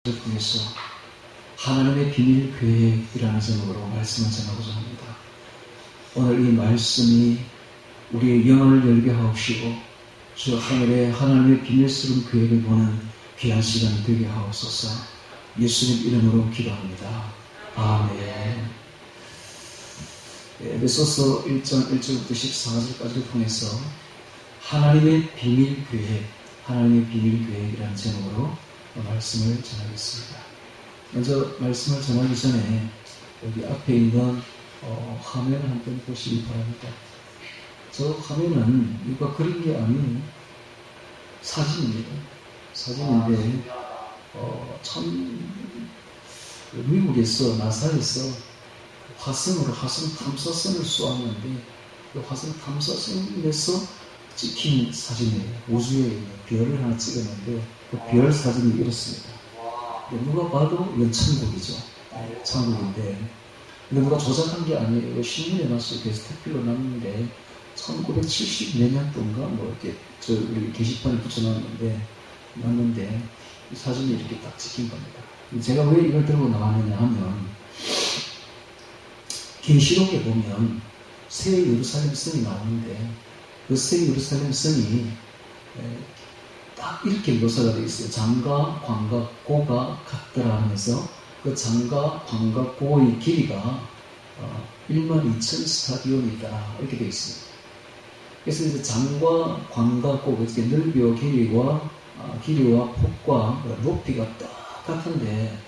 통해서 하나님의 비밀 계획이라는 제목으로 말씀을 전하고자 합니다. 오늘 이 말씀이 우리의 영혼을 열게 하옵시고 주 하늘의 하나님의 비밀스러운 계획을 보는 귀한 시간이 되게 하옵소서. 예수님 이름으로 기도합니다. 아멘. 에베소서 1장 1절부터 14절까지를 통해서 하나님의 비밀 계획, 하나님의 비밀 계획이라는 제목으로 말씀을 전하겠습니다. 먼저 말씀을 전하기 전에 여기 앞에 있는 화면을 한번 보시기 바랍니다. 저 화면은 누가 그린 게 아닌 사진입니다. 사진인데 참 미국에서 나사에서 화성 탐사선을 쏘았는데 그 화성 탐사선에서 찍힌 사진이에요. 우주에 있는 별을 하나 찍었는데 그 별 사진이 이렇습니다. 누가 봐도 이건 천국이죠. 천국인데 누가 조작한 게 아니에요. 이거 신문에 났어요. 그래서 택배로 났는데 1970몇 년도인가 뭐 이렇게 우리 게시판에 붙여놨는데 이 사진이 이렇게 딱 찍힌 겁니다. 제가 왜 이걸 들고 나왔느냐 하면 계시록에 보면 새 예루살렘 성이 나오는데 그 새 예루살렘 성이 딱 이렇게 묘사가 되어 있어요. 장과 광과 고가 같더라 하면서 그 장과 광과 고의 길이가 12,000 스타디온이다 이렇게 되어 있습니다. 그래서 이제 장과 광과 고 이렇게 넓이와 길이와 폭과 높이가 똑같은데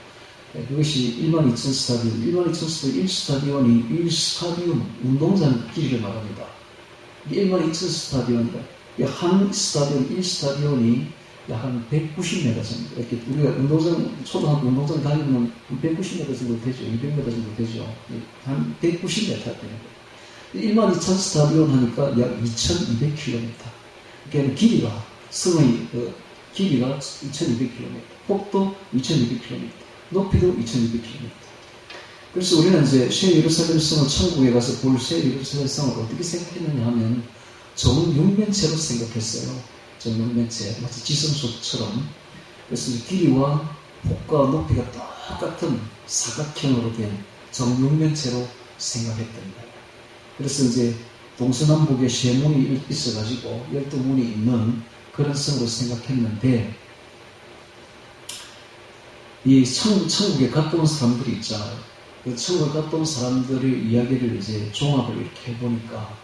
그것이 12,000 스타디온, 12,000 스타디온, 1스타디온이 1스타디움 운동장 길이를 말합니다. 이게 12,000 스타디온이다. 한 스타디온, 1스타디온이 약 한 190m 정도. 이렇게 우리가 초등학교 운동장 다니면 190m 정도 되죠. 200m 정도 되죠. 한 190m 되는 거예요. 12,000 스타디온 하니까 약 2,200km. 그러니까 길이가, 성의 길이가 2,200km. 폭도 2,200km. 높이도 2,200km. 그래서 우리는 이제 새 예루살렘 성을 천국에 가서 볼 새 예루살렘 성을 어떻게 생각했느냐 하면 정육면체로 생각했어요. 정육면체. 마치 지성소처럼. 그래서 길이와 폭과 높이가 똑같은 사각형으로 된 정육면체로 생각했던 거예요. 그래서 이제 동서남북에 세 문이 있어가지고 12문이 있는 그런 성으로 생각했는데 이 천국에 갔다 온 사람들이 있잖아요. 그 천국에 갔다 온 사람들의 이야기를 이제 종합을 이렇게 해보니까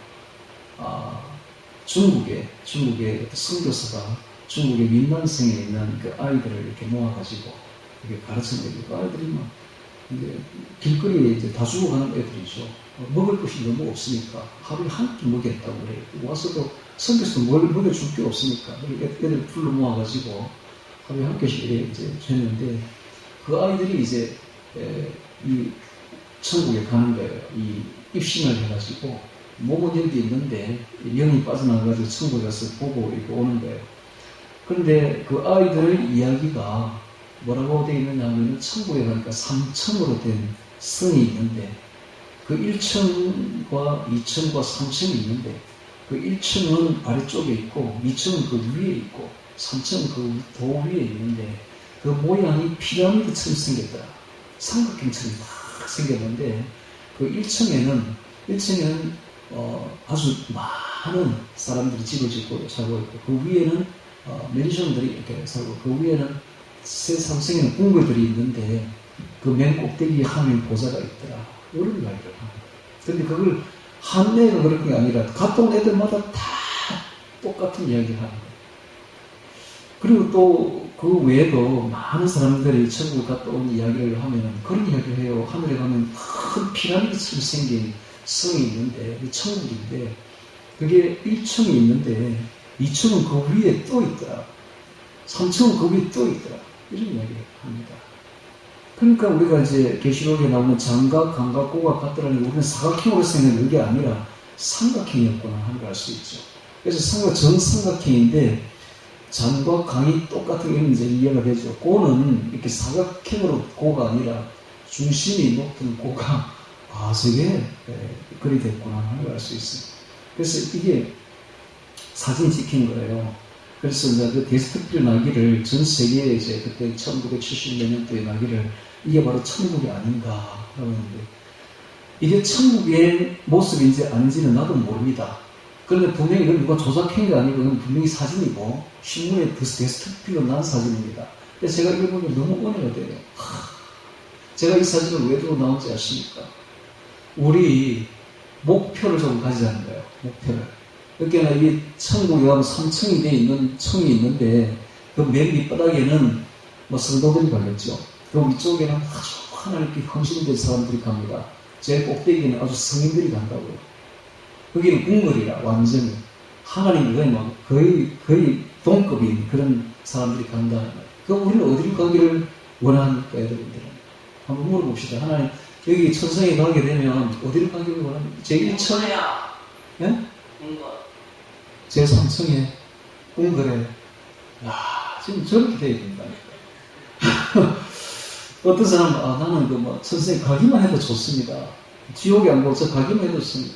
중국의 선교사가 중국의 민난성에 있는 그 아이들을 이렇게 모아가지고 이렇게 가르쳤는데 그 아이들이 막 길거리에 이제 다 죽어가는 애들이죠. 먹을 것이 너무 없으니까 하루에 한 끼 먹였다고 그래요. 와서도 선교사도 뭘 먹여줄 게 없으니까 애들 불러 모아가지고 하루에 한 끼씩 이제 줬는데 그 아이들이 이제 이 천국에 가는 거예요. 이 입신을 해가지고 몸은 여기 있는데 영이 빠져나가가지고 천국에 가서 보고 이렇게 오는 거예요. 그런데 그 아이들의 이야기가 뭐라고 되어 있느냐 하면 천국에 가니까 3층으로 된 성이 있는데 그 1층과 2층과 3층이 있는데 그 1층은 아래쪽에 있고 2층은 그 위에 있고 3층은 그 도 위에 있는데 그 모양이 피라미드처럼 생겼다. 삼각형처럼 딱 생겼는데 그 1층에는 아주 많은 사람들이 집을 짓고 살고 있고 그 위에는 맨션들이 이렇게 살고 그 위에는 새 3층에는 궁궐들이 있는데 그 맨 꼭대기에 하나님 보좌가 있더라. 이런 이야기를 합니다. 그런데 그걸 한 애가 그런 게 아니라 갔다 온 애들마다 다 똑같은 이야기를 하는 거예요. 그리고 또 그 외에도 많은 사람들이 천국을 갔다 온 이야기를 하면 그런 이야기를 해요. 하늘에 가면 큰 피라미드처럼 생긴 성이 있는데 천국인데 그게 1층이 있는데 2층은 그 위에 또 있더라. 3층은 그 위에 또 있더라. 이런 이야기를 합니다. 그러니까 우리가 이제 계시록에 나오는 장과 강과 고가 같더라니 우리는 사각형으로 생각하는 게 아니라 삼각형이었구나 하는 걸 알 수 있죠. 그래서 정삼각형인데 장과 강이 똑같은 게 이제 이해가 되죠. 고는 이렇게 사각형으로 고가 아니라 중심이 높은 고가 저게 그리 됐구나 하는 걸 알 수 있습니다. 그래서 이게 사진이 찍힌 거예요. 그래서 이제 그 데스트필 나기를 전 세계에 이제 그때 1970몇 년도에 나기를 이게 바로 천국이 아닌가 하는데 이게 천국의 모습인지 아닌지는 나도 모릅니다. 그런데 분명히 이건 누가 조작한 게 아니고 이건 분명히 사진이고 신문에 데스트필로 난 사진입니다. 근데 제가 이걸 보면 너무 은혜가 돼요. 제가 이 사진을 왜 들고 나온지 아십니까? 우리 목표를 좀 가지자는 거예요. 목표를. 그러니까 이 천국에 가면 3층이 되어 있는 층이 있는데 그 맨 밑바닥에는 뭐 성도들이 가겠죠. 그 위쪽에는 아주 하나님께 헌신된 사람들이 갑니다. 제일 꼭대기는 아주 성인들이 간다고요. 거기는 궁궐이라 완전히 하나님 거의 동급인 그런 사람들이 간다는 거예요. 그럼 우리는 어디로 가기를 원합니까, 여러분들은? 한번 물어봅시다. 하나님 여기 천성에 가게 되면 어디로 가기를 원합니까? 제1층? 예? 제3층에 궁궐에 지금 저렇게 되어 있다니까. 어떤 사람은 나는 천성에 가기만 해도 좋습니다. 지옥에 안 가고 저 가기만 해도 좋습니다.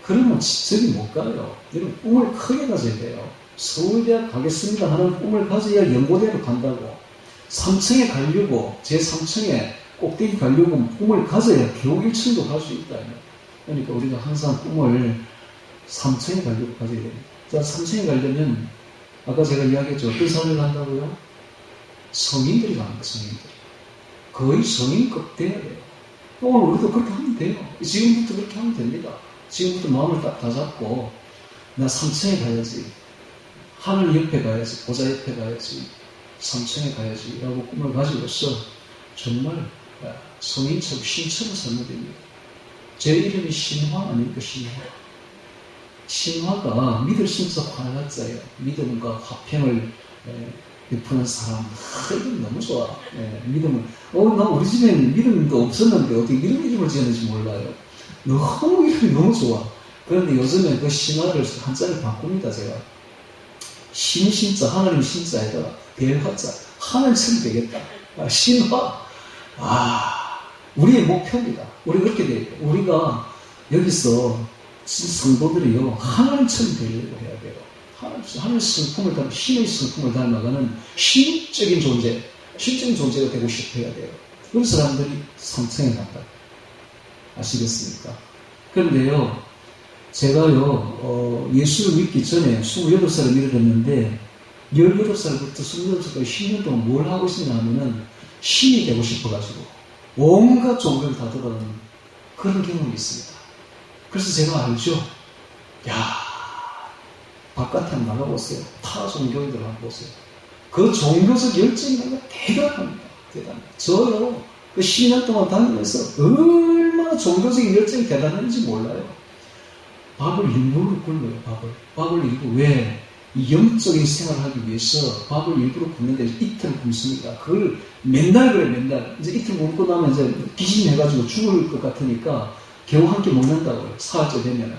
그러면 저기 못 가요. 여러분 꿈을 크게 가져야 돼요. 서울대학 가겠습니다 하는 꿈을 가져야 연고대로 간다고. 3층에 가려고 제3층에 꼭대기 가려고 꿈을 가져야 겨우 1층도 갈 수 있다. 그러니까 우리가 항상 꿈을 3층에 가려고 가져야 됩니다. 자, 3층에 가려면 아까 제가 이야기했죠. 어떤 사람을 간다고요? 성인들이 가는 거예요. 성인들이. 거의 성인급 돼야 돼요. 오늘 우리도 그렇게 하면 돼요. 지금부터 그렇게 하면 됩니다. 지금부터 마음을 딱 다잡고 나 3층에 가야지. 하늘 옆에 가야지. 보좌 옆에 가야지. 3층에 가야지. 라고 꿈을 가지고서 정말 성인처럼 신처럼 살면 됩니다. 제 이름이 신화 아닙니까? 신화. 신화가 믿을 심서 화나자예요. 믿음과 화평을 베푸는 사람. 이건 너무 좋아. 믿음은. 나 우리 집에는 믿음도 없었는데 어떻게 믿음 이름을 지었는지 몰라요. 너무 이름이 너무 좋아. 그런데 요즘에 그 신화를 한자를 바꿉니다, 제가. 신자, 하나님 신자에다가 대화자. 하늘처럼 되겠다. 신화. 우리의 목표입니다. 우리 그렇게 돼요. 우리가 여기서 성도들이요, 하늘처럼 되려고 해야 돼요. 하늘 성품을 닮아, 신의 성품을 닮아가는 신적인 존재, 신적인 존재가 되고 싶어 해야 돼요. 그런 사람들이 3층에 간다. 아시겠습니까? 그런데요, 제가요, 예수를 믿기 전에 28살을 믿었는데, 18살부터 28살까지 10년 동안 뭘 하고 있었냐 하면은, 신이 되고 싶어가지고, 온갖 종교를 다 들어가는 그런 경험이 있습니다. 그래서 제가 알죠? 바깥에 한번 나가보세요. 타 종교인들 한번 보세요. 그 종교적 열정이 대단합니다. 대단합니다. 저요, 그 10년 동안 다니면서 얼마나 종교적인 열정이 대단한지 몰라요. 밥을 일부러 굶어요, 밥을 일부러. 왜? 이 영적인 생활을 하기 위해서 밥을 일부러 굶는데 이틀 굶습니다. 그걸 맨날 그래, 맨날. 이제 이틀 굶고 나면 이제 기심해가지고 죽을 것 같으니까 겨우 한 끼 먹는다고요. 사흘째 되면은.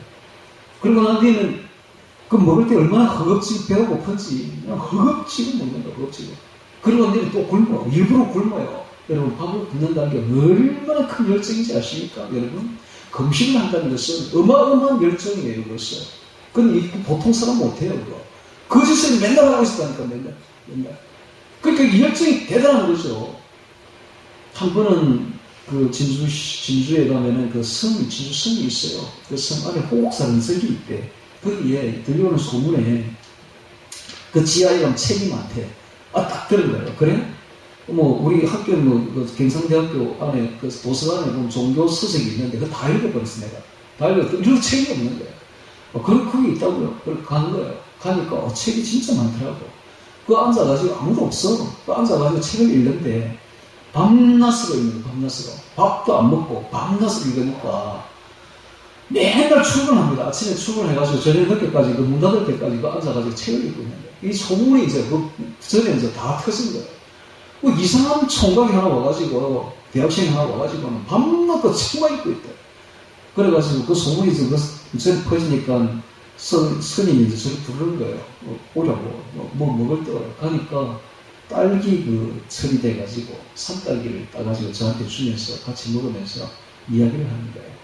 그러고 난 뒤에는 그 먹을 때 얼마나 허겁지겁 배가 고픈지 그냥 허겁지겁 먹는다, 허겁지겁. 그러고 난 뒤에는 또 굶어. 일부러 굶어요. 여러분, 밥을 굶는다는 게 얼마나 큰 열정인지 아십니까? 여러분, 금식을 한다는 것은 어마어마한 열정이에요, 그것은. 근데 보통 사람 못해요, 그거. 그 짓을 맨날 하고 있었다니까, 맨날. 그러니까 이 열정이 대단한 거죠. 한 번은 그 진주에 가면은 그 진주 성이 있어요. 그 성 안에 호곡사는 성이 있대. 거기에 들려오는 소문에 그 지하에 가면 책이 많대. 딱 들은 거예요. 그래? 우리 학교, 경상대학교 안에, 그 도서관에 보면 종교 서적이 있는데, 그거 다 읽어버렸어, 내가. 다 읽어버렸어. 이런 책이 없는 거예요. 그럼 거기 있다고요. 그걸 간 거예요. 가니까, 책이 진짜 많더라고. 그거 앉아가지고 아무도 없어. 그 앉아가지고 책을 읽는데, 밤낮으로 읽는 거예요, 밤낮으로. 밥도 안 먹고, 밤낮으로 읽으니까, 맨날 출근합니다. 아침에 출근해가지고 저녁 늦게까지, 문 닫을 때까지 앉아가지고 책을 읽고 있는 거예요. 이 소문이 이제, 전에 이제 다 터진 거예요. 이상한 총각이 하나 와가지고, 대학생이 하나 와가지고는 밤낮 그 책만 읽고 있대. 그래가지고 그 소문이 전에 퍼지니까 스님이 이제 저를 부르는 거예요. 오라고. 뭐 먹을 때 오라고. 가니까 딸기 철이 돼가지고, 산딸기를 따가지고 저한테 주면서 같이 먹으면서 이야기를 하는 거예요.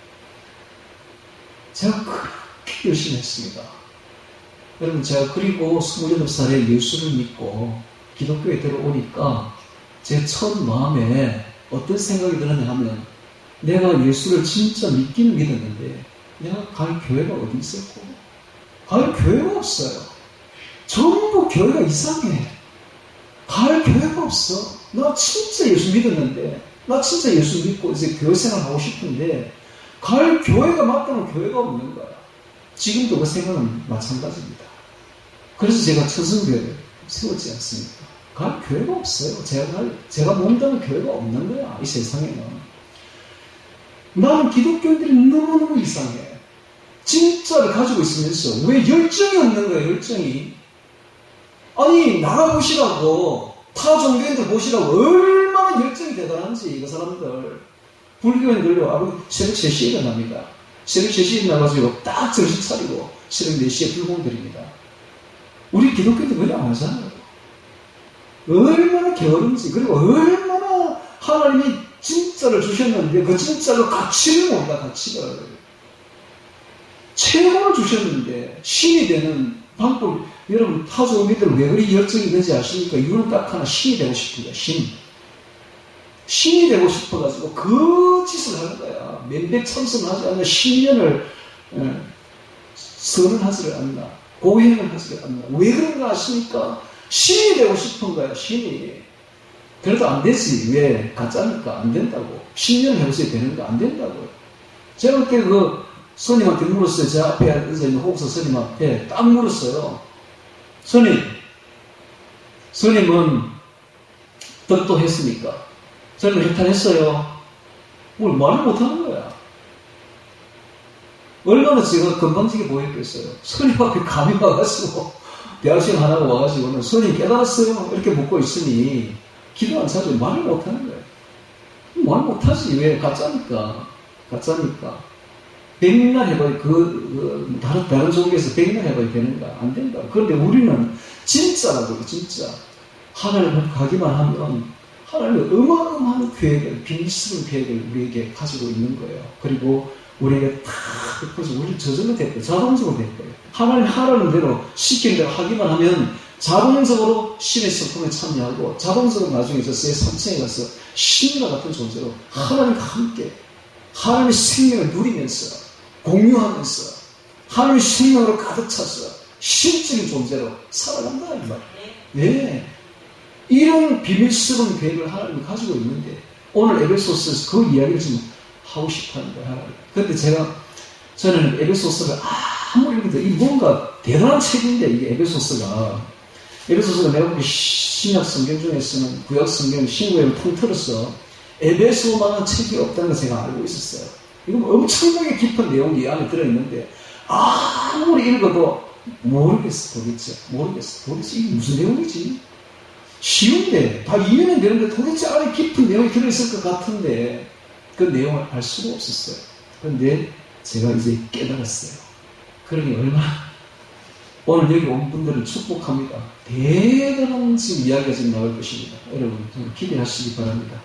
제가 그렇게 열심히 했습니다. 여러분, 제가 그리고 28살에 예수를 믿고 기독교에 들어오니까 제 첫 마음에 어떤 생각이 들었냐 하면, 내가 예수를 진짜 믿기는 믿었는데 내가 갈 교회가 어디 있었고, 갈 교회가 없어요. 전부 교회가 이상해. 갈 교회가 없어. 나 진짜 예수 믿었는데, 나 진짜 예수 믿고 이제 교회 생활하고 싶은데 갈 교회가 마땅한 교회가 없는 거야. 지금도 그 생각은 마찬가지입니다. 그래서 제가 초선교회를 세웠지 않습니까? 갈 교회가 없어요. 제가 몸담은 교회가 없는 거야, 이 세상에는. 나는 기독교인들이 너무너무 이상해. 진짜를 가지고 있으면서 왜 열정이 없는 거야, 열정이. 아니, 나가보시라고, 타 종교인들 보시라고 얼마나 열정이 대단한지, 그 사람들. 불교인들요, 새벽 3시에 일어납니다. 새벽 3시에 일어나가지고 딱 정신 차리고 새벽 4시에 불공 드립니다. 우리 기독교인들 그렇게 안 하잖아요. 얼마나 게으른지, 그리고 얼마나 하나님이 진짜를 주셨는데 그 진짜로 가치를 모른다, 가치를. 최고를 주셨는데 신이 되는 방법, 여러분 타조미들 왜 그리 열정이 있는지 아십니까? 이유는 딱 하나, 신이 되고 싶은 거야, 신이 되고 싶어가지고 그 짓을 하는 거야. 면백천성을 하지 않나, 신년을 선언하지를 않나, 고행을 하지를 않나. 왜 그런가 아십니까? 신이 되고 싶은 거야, 신이. 그래도 안 되지. 왜? 가짜니까 안 된다고. 10년 해보세요. 되는 거 안 된다고요. 제가 그때 그 스님한테 물었어요. 제 앞에 앉아 있는 호흡사 스님한테 딱 물었어요. 스님은 덕도 했습니까? 스님은 해탈했어요. 뭘 말을 못하는 거야. 얼마나 제가 건방지게 보였겠어요. 스님 앞에 감이 와가지고 대학생 하나가 와가지고는 스님 깨달았어요. 이렇게 묻고 있으니 기도 안 차죠. 말을 못하는 거예요. 말 못하지. 왜? 가짜니까. 백날 해봐야, 다른 종교에서 백날 해봐야 되는가? 안 된다. 그런데 우리는 진짜라고, 진짜. 하나님을 가기만 하면, 하나님의 어마어마한 계획을, 비밀스러운 계획을 우리에게 가지고 있는 거예요. 그리고 우리에게 다 덮어서 우리를 저절로 될 거예요. 자동적으로 될 거예요. 하나님 하라는 대로, 시키는 대로 하기만 하면, 자동적으로 신의 성품에 참여하고, 자동적으로 나중에 저 새 3층에 가서 신과 같은 존재로 하나님과 함께, 하나님의 생명을 누리면서, 공유하면서, 하나님의 생명으로 가득 차서, 신적인 존재로 살아간다, 이 말이에요. 네. 이런 비밀스러운 계획을 하나님이 가지고 있는데, 오늘 에베소서에서 그 이야기를 좀 하고 싶어 하는 거예요, 하나님. 근데 저는 에베소서를 아무리 읽어도 이 뭔가 대단한 책인데, 이게 에베소서가 내가 보기 신약 성경 중에서는 구약 성경 신구약을 통틀어서 에베소만한 책이 없다는 걸 제가 알고 있었어요. 이건 엄청나게 깊은 내용이 안에 들어있는데 아무리 읽어도 모르겠어. 도대체 이게 무슨 내용이지? 쉬운데 다 이해는 되는데 도대체 안에 깊은 내용이 들어있을 것 같은데 그 내용을 알 수가 없었어요. 그런데 제가 이제 깨달았어요. 그러니 얼마나 오늘 여기 온 분들을 축복합니다. 대단한 지금 이야기가 지금 나올 것입니다. 여러분 좀 기대하시기 바랍니다.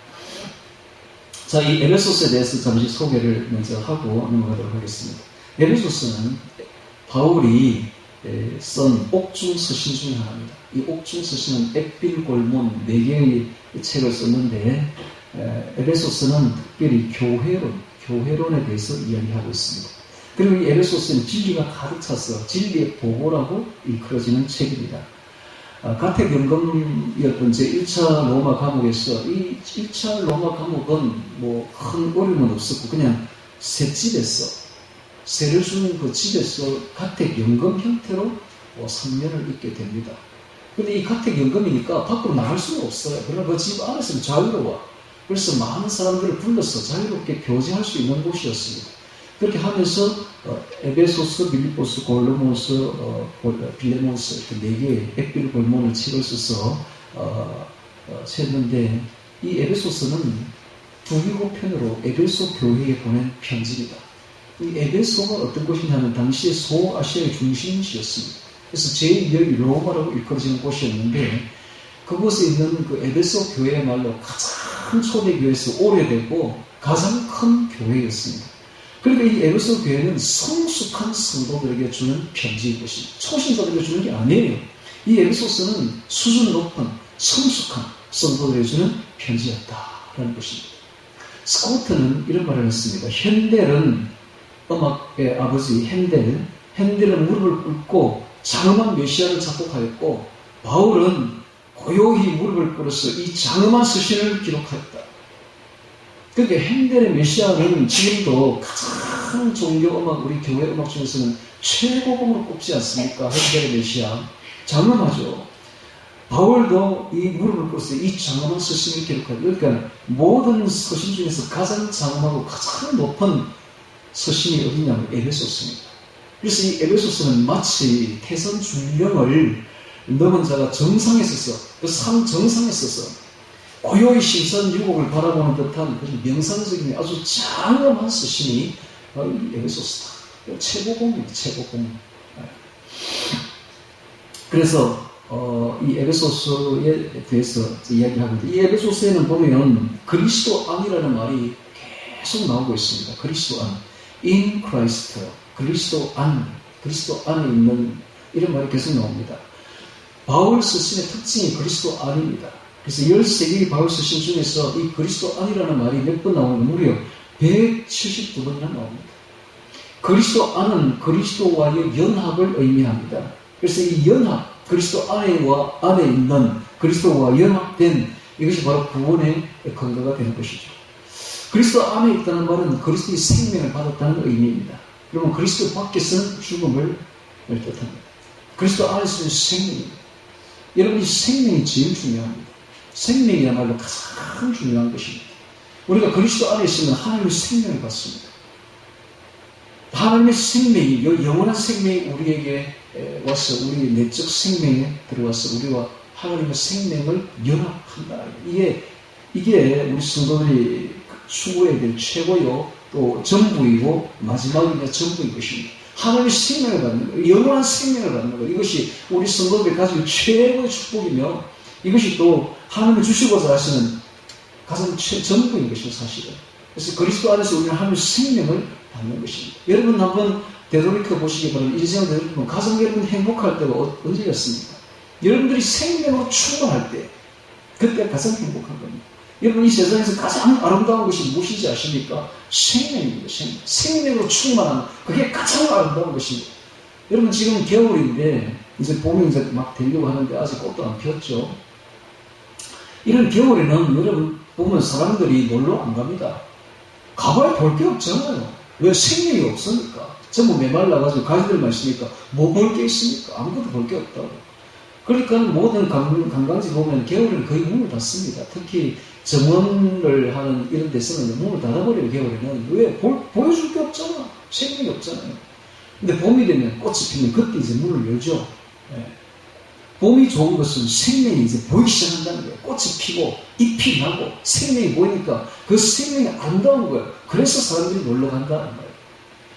자, 이 에베소서에 대해서 잠시 소개를 먼저 하고 넘어가도록 하겠습니다. 에베소서는 바울이 쓴 옥중서신 중에 하나입니다. 이 옥중서신은 엑빌골몬 4개의 책을 썼는데 에베소서는 특별히 교회론에 대해서 이야기하고 있습니다. 그리고 이 에베소서는 진리가 가득 차서 진리의 보고라고 일컬어지는 책입니다. 가택연금이었던 제1차 로마 감옥에서 이 1차 로마 감옥은 뭐 큰 어려움은 없었고 그냥 세를 주는 그 집에서 가택연금 형태로 3년을 있게 됩니다. 그런데 이 가택연금이니까 밖으로 나갈 수가 없어요. 그러나 그 집 안에서는 자유로워. 그래서 많은 사람들을 불러서 자유롭게 교제할 수 있는 곳이었습니다. 그렇게 하면서 에베소서, 빌립보서, 골로몬서, 빌레몬서 이렇게 4개의 엑빌골몬을 책을 써서 썼는데 이 에베소서는 두개고편으로 에베소 교회에 보낸 편지입니다. 이 에베소가 어떤 곳이냐면 당시에 소아시아의 중심지였습니다. 그래서 제2의 로마라고 일컬어지는 곳이었는데 그곳에 있는 그 에베소 교회야말로 가장 초대교회에서 오래되고 가장 큰 교회였습니다. 그러니까 이 에베소 교회는 성숙한 성도들에게 주는 편지인 것입니다. 초신자들에게 주는 게 아니에요. 이 에베소서는 수준 높은 성숙한 성도들에게 주는 편지였다라는 것입니다. 스코트는 이런 말을 했습니다. 핸델은 음악의 아버지 핸델은 무릎을 꿇고 장엄한 메시아를 작곡하였고 바울은 고요히 무릎을 꿇어서 이 장엄한 서신을 기록하였다. 그러니까 핸델의 메시아는 지금도 가장 종교 음악, 우리 교회 음악 중에서는 최고봉으로 꼽지 않습니까? 핸델의 메시아. 장엄하죠. 바울도 이 무릎을 꿇어서 이 장엄한 서신을 기록하고, 그러니까 모든 서신 중에서 가장 장엄하고 가장 높은 서신이 어디냐면 에베소서입니다. 그래서 이 에베소서는 마치 태산 중령을 넘은 자가 정상에 서서, 그 산 정상에 서서 고요히 심산유곡을 바라보는 듯한 그런 명상적인 아주 장엄한 서신이 바로 이 에베소서다. 최고봉입니다. 최고봉. 그래서 이 에베소서에 대해서 이야기하고 있는데, 이 에베소서에는 보면 그리스도 안이라는 말이 계속 나오고 있습니다. 그리스도 안, in Christ, 그리스도 안에 있는 이런 말이 계속 나옵니다. 바울 서신의 특징이 그리스도 안입니다. 그래서 13개의 바울 서신 중에서 이 그리스도 안이라는 말이 몇 번 나오는 무려 172번이나 나옵니다. 그리스도 안은 그리스도와의 연합을 의미합니다. 그래서 이 연합, 그리스도 안에 있는 그리스도와 연합된 이것이 바로 구원의 근거가 되는 것이죠. 그리스도 안에 있다는 말은 그리스도의 생명을 받았다는 의미입니다. 그러면 그리스도 밖에서는 죽음을 뜻합니다. 그리스도 안에서는 생명입니다. 여러분, 이 생명이 제일 중요합니다. 생명이야말로 가장 중요한 것입니다. 우리가 그리스도 안에 있으면 하나님의 생명을 받습니다. 하나님의 생명이, 영원한 생명이 우리에게 와서 우리의 내적 생명에 들어와서 우리와 하나님의 생명을 연합한다. 이게 우리 성도들이 추구해야 될 최고요, 또 전부이고 마지막이며 전부인 것입니다. 하나님의 생명을 받는 것, 영원한 생명을 받는 것, 이것이 우리 성도들이 가지고 최고의 축복이며 이것이 또 하나님이 주시고자 하시는 가장 전부인 것입니다. 사실은. 그래서 그리스도 안에서 우리는 하나님의 생명을 받는 것입니다. 여러분 한번 되돌이켜 보시기 바랍니다. 인생을 되돌이켜보면 가장 여러분 행복할 때가 언제였습니까? 여러분들이 생명으로 충만할 때, 그때 가장 행복한 겁니다. 여러분, 이 세상에서 가장 아름다운 것이 무엇인지 아십니까? 생명입니다. 생명으로 충만한, 그게 가장 아름다운 것입니다. 여러분, 지금 겨울인데 이제 봄이 이제 막 되려고 하는데 아직 꽃도 안 피었죠. 이런 겨울에는 여러분 보면 사람들이 놀러 안 갑니다. 가봐야 볼 게 없잖아요. 왜? 생명이 없으니까. 전부 메말라가지고 가지들만 있으니까 뭐 볼 게 있습니까? 아무것도 볼 게 없다고. 그러니까 모든 관광지 보면 겨울에는 거의 문을 닫습니다. 특히 정원을 하는 이런 데서는 문을 닫아버려요. 겨울에는. 왜? 보여줄 게 없잖아. 생명이 없잖아요. 근데 봄이 되면 꽃이 피면 그때 이제 문을 열죠. 네. 봄이 좋은 것은 생명이 이제 보이기 시작한다는 거예요. 꽃이 피고 잎이 나고 생명이 보이니까 그 생명이 아름다운 거예요. 그래서 사람들이 놀러 간다는 거예요.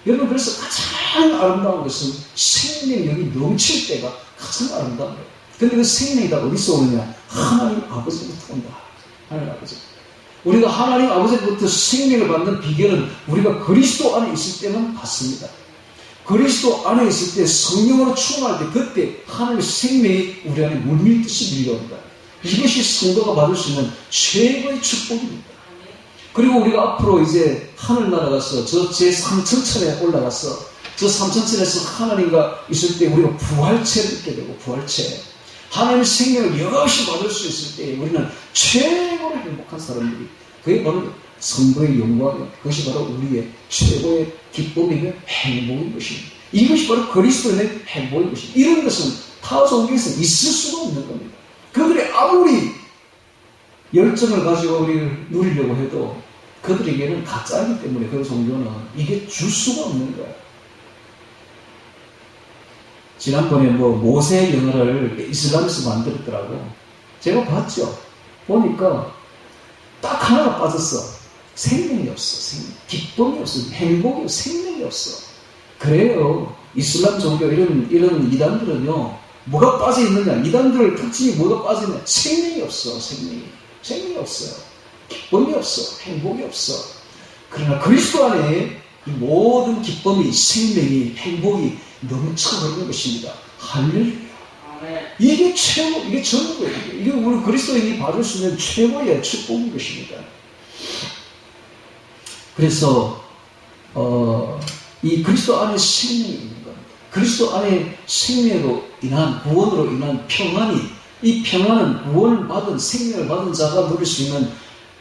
여러분, 그래서 가장 아름다운 것은 생명력이 넘칠 때가 가장 아름다운 거예요. 근데 그 생명이 다 어디서 오느냐? 하나님 아버지부터 온다. 하나님 아버지. 우리가 하나님 아버지부터 생명을 받는 비결은 우리가 그리스도 안에 있을 때만 받습니다. 그리스도 안에 있을 때, 성령으로 충만할 때, 그때 하나님의 생명이 우리 안에 물밀듯이 밀려온다. 이것이 성도가 받을 수 있는 최고의 축복입니다. 그리고 우리가 앞으로 이제 하늘 날아가서 저 제3천천에 올라가서 저 3천천에서 하나님과 있을 때 우리가 부활체를 입게 되고, 부활체. 하나님의 생명을 여럿이 받을 수 있을 때 우리는 최고로 행복한 사람들이, 그게 바로 성도의 영광이요, 그것이 바로 우리의 최고의 기쁨이며 행복인 것입니다. 이것이 바로 그리스도인의 행복인 것입니다. 이런 것은 타 종교에서 있을 수가 없는 겁니다. 그들이 아무리 열정을 가지고 우리를 누리려고 해도 그들에게는 가짜이기 때문에 그 종교는 이게 줄 수가 없는 거예요. 지난번에 모세 영화를 이슬람에서 만들었더라고. 제가 봤죠. 보니까 딱 하나가 빠졌어. 생명이 없어. 기쁨이 없어. 행복이 없어. 생명이 없어. 그래요. 이슬람 종교 이런 이단들은요, 뭐가 빠져 있느냐? 이단들 특징이 뭐가 빠져 있느냐? 생명이 없어. 생명이 없어요. 기쁨이 없어. 행복이 없어. 그러나 그리스도 안에 이 모든 기쁨이, 생명이, 행복이 넘쳐버리는 것입니다. 할렐루야. 이게 최고, 이게 전부예요. 이게 우리 그리스도인이 받을 수 있는 최고의 축복인 것입니다. 그래서 이 그리스도 안에 생명이 있는 겁니다. 그리스도 안에 생명으로 인한, 구원으로 인한 평안이, 이 평안은 구원을 받은, 생명을 받은 자가 누릴 수 있는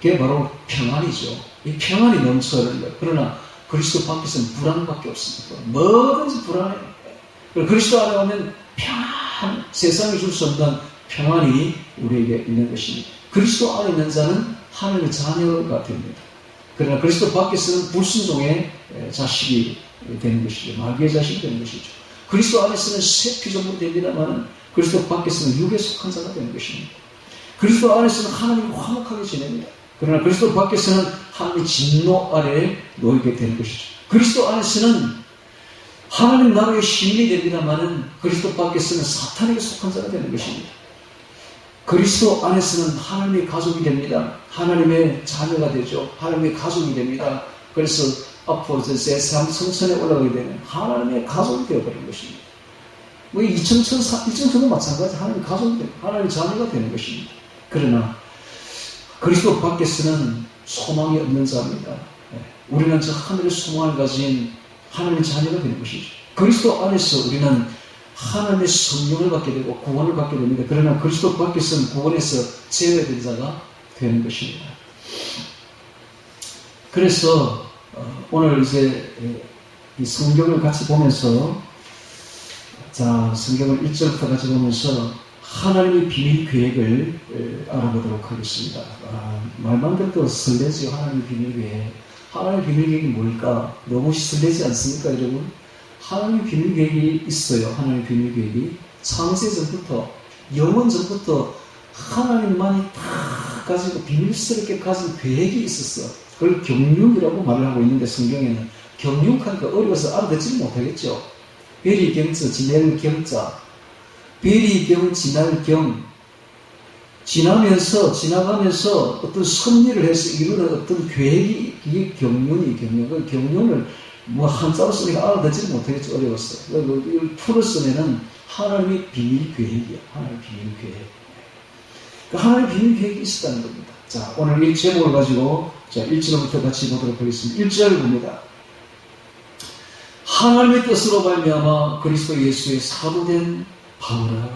게 바로 평안이죠. 이 평안이 넘쳐요. 그러나 그리스도 밖에서는 불안밖에 없습니다. 뭐든지 불안해요. 그리스도 안에 오면 평안, 세상이 줄 수 없는 평안이 우리에게 있는 것입니다. 그리스도 안에 있는 자는 하나님의 자녀가 됩니다. 그러나 그리스도 밖에서는 불순종의 자식이 되는 것이죠. 마귀의 자식이 되는 것이죠. 그리스도 안에서는 새 피조물이 됩니다만 그리스도 밖에서는 육에 속한 자가 되는 것입니다. 그리스도 안에서는 하나님이 화목하게 지냅니다. 그러나 그리스도 밖에서는 하나님의 진노 아래에 놓이게 되는 것이죠. 그리스도 안에서는 하나님 나라의 시민이 됩니다만 그리스도 밖에서는 사탄에게 속한 자가 되는 것입니다. 그리스도 안에서는 하나님의 가족이 됩니다. 하나님의 자녀가 되죠. 하나님의 가족이 됩니다. 그래서 앞으로 세상 성천에 올라가게 되는 하나님의 가족이 되어버린 것입니다. 뭐 이천천도 마찬가지 하나님의 가족이 되는, 하나님의 자녀가 되는 것입니다. 그러나 그리스도 밖에서는 소망이 없는 자입니다. 우리는 저 하늘의 소망을 가진 하나님의 자녀가 되는 것이죠. 그리스도 안에서 우리는 하나님의 성령을 받게 되고 구원을 받게 됩니다. 그러나 그리스도 밖에서는 구원에서 제외된 자가 되는 것입니다. 그래서 오늘 이제 이 성경을 같이 보면서, 자, 성경을 1절부터 같이 보면서 하나님의 비밀 계획을 알아보도록 하겠습니다. 말만 들어도 설레지요. 하나님의 비밀 계획. 하나님의 비밀 계획이 뭘까? 너무 설레지 않습니까, 여러분? 하나님의 비밀 계획이 있어요. 하나님의 비밀 계획이. 창세 전부터, 영원 전부터 하나님만이 다 가지고 비밀스럽게 가진 계획이 있었어. 그걸 경륜이라고 말을 하고 있는데 성경에는 경륜하니까 어려워서 알아듣지 못하겠죠. 별이 경자, 지낼 경자. 별이 경, 지날 경. 지나가면서 어떤 섭리를 해서 이루는 어떤 계획이, 이게 경륜이, 그 경륜을 뭐 한자로 쓰니까 알아듣지 못하겠죠. 어려웠어. 이걸 풀어 쓰면은 하나님의 비밀 계획이야. 하나님의 비밀 계획. 그러니까 하나님의 비밀 계획이 있었다는 겁니다. 자, 오늘 이 제목을 가지고, 자, 1절부터 같이 보도록 하겠습니다. 1절 봅니다. 하나님의 뜻으로 말미암아 그리스도 예수의 사도된 바울아.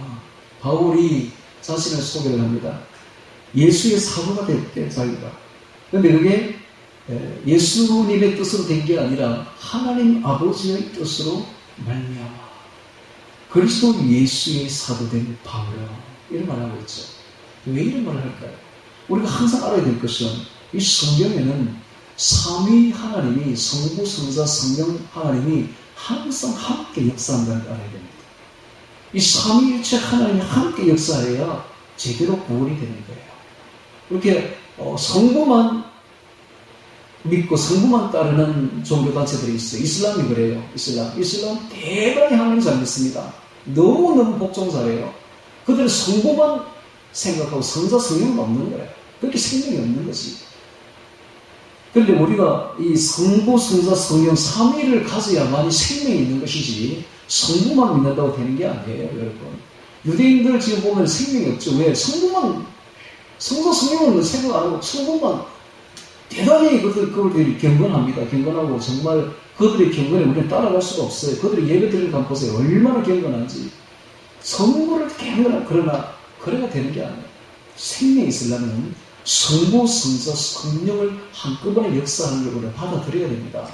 바울이 자신을 소개를 합니다. 예수의 사도가 됐대, 자기가. 그런데 그게 예수님의 뜻으로 된 게 아니라 하나님 아버지의 뜻으로 말미암아 그리스도 예수의 사도된 바울아. 이런 말을 하고 있죠. 왜 이런 말을 할까요? 우리가 항상 알아야 될 것은 이 성경에는 삼위 하나님이, 성부, 성자, 성령 하나님이 항상 함께 역사한다는 걸 알아야 됩니다. 이 삼위일체 하나님이 함께 역사해야 제대로 구원이 되는 거예요. 이렇게 성부만 믿고 성부만 따르는 종교단체들이 있어요. 이슬람이 그래요. 이슬람 대단히 하나님 잘 믿습니다. 너무너무 복종 잘해요. 그들은 성부만 생각하고 성자, 성령은 없는 거예요. 그렇게 생명이 없는 거지. 그런데 우리가 이 성부, 성자, 성령 삼위를 가져야만이 생명이 있는 것이지 성부만 믿는다고 되는 게 아니에요, 여러분. 유대인들 지금 보면 생명이 없죠. 왜? 성부만, 성자, 성령은 생각 안 하고 성부만 대단히 그들이 경건합니다. 경건하고 정말 그들의 경건에 우리는 따라갈 수가 없어요. 그들의 예배드리는 거 보세요. 얼마나 경건한지. 성부를 경건한, 그러나 그래가 되는 게 아니에요. 생명이 있으려면 성부, 성자, 성령을 한꺼번에 역사하는 걸 우리가 받아들여야 됩니다.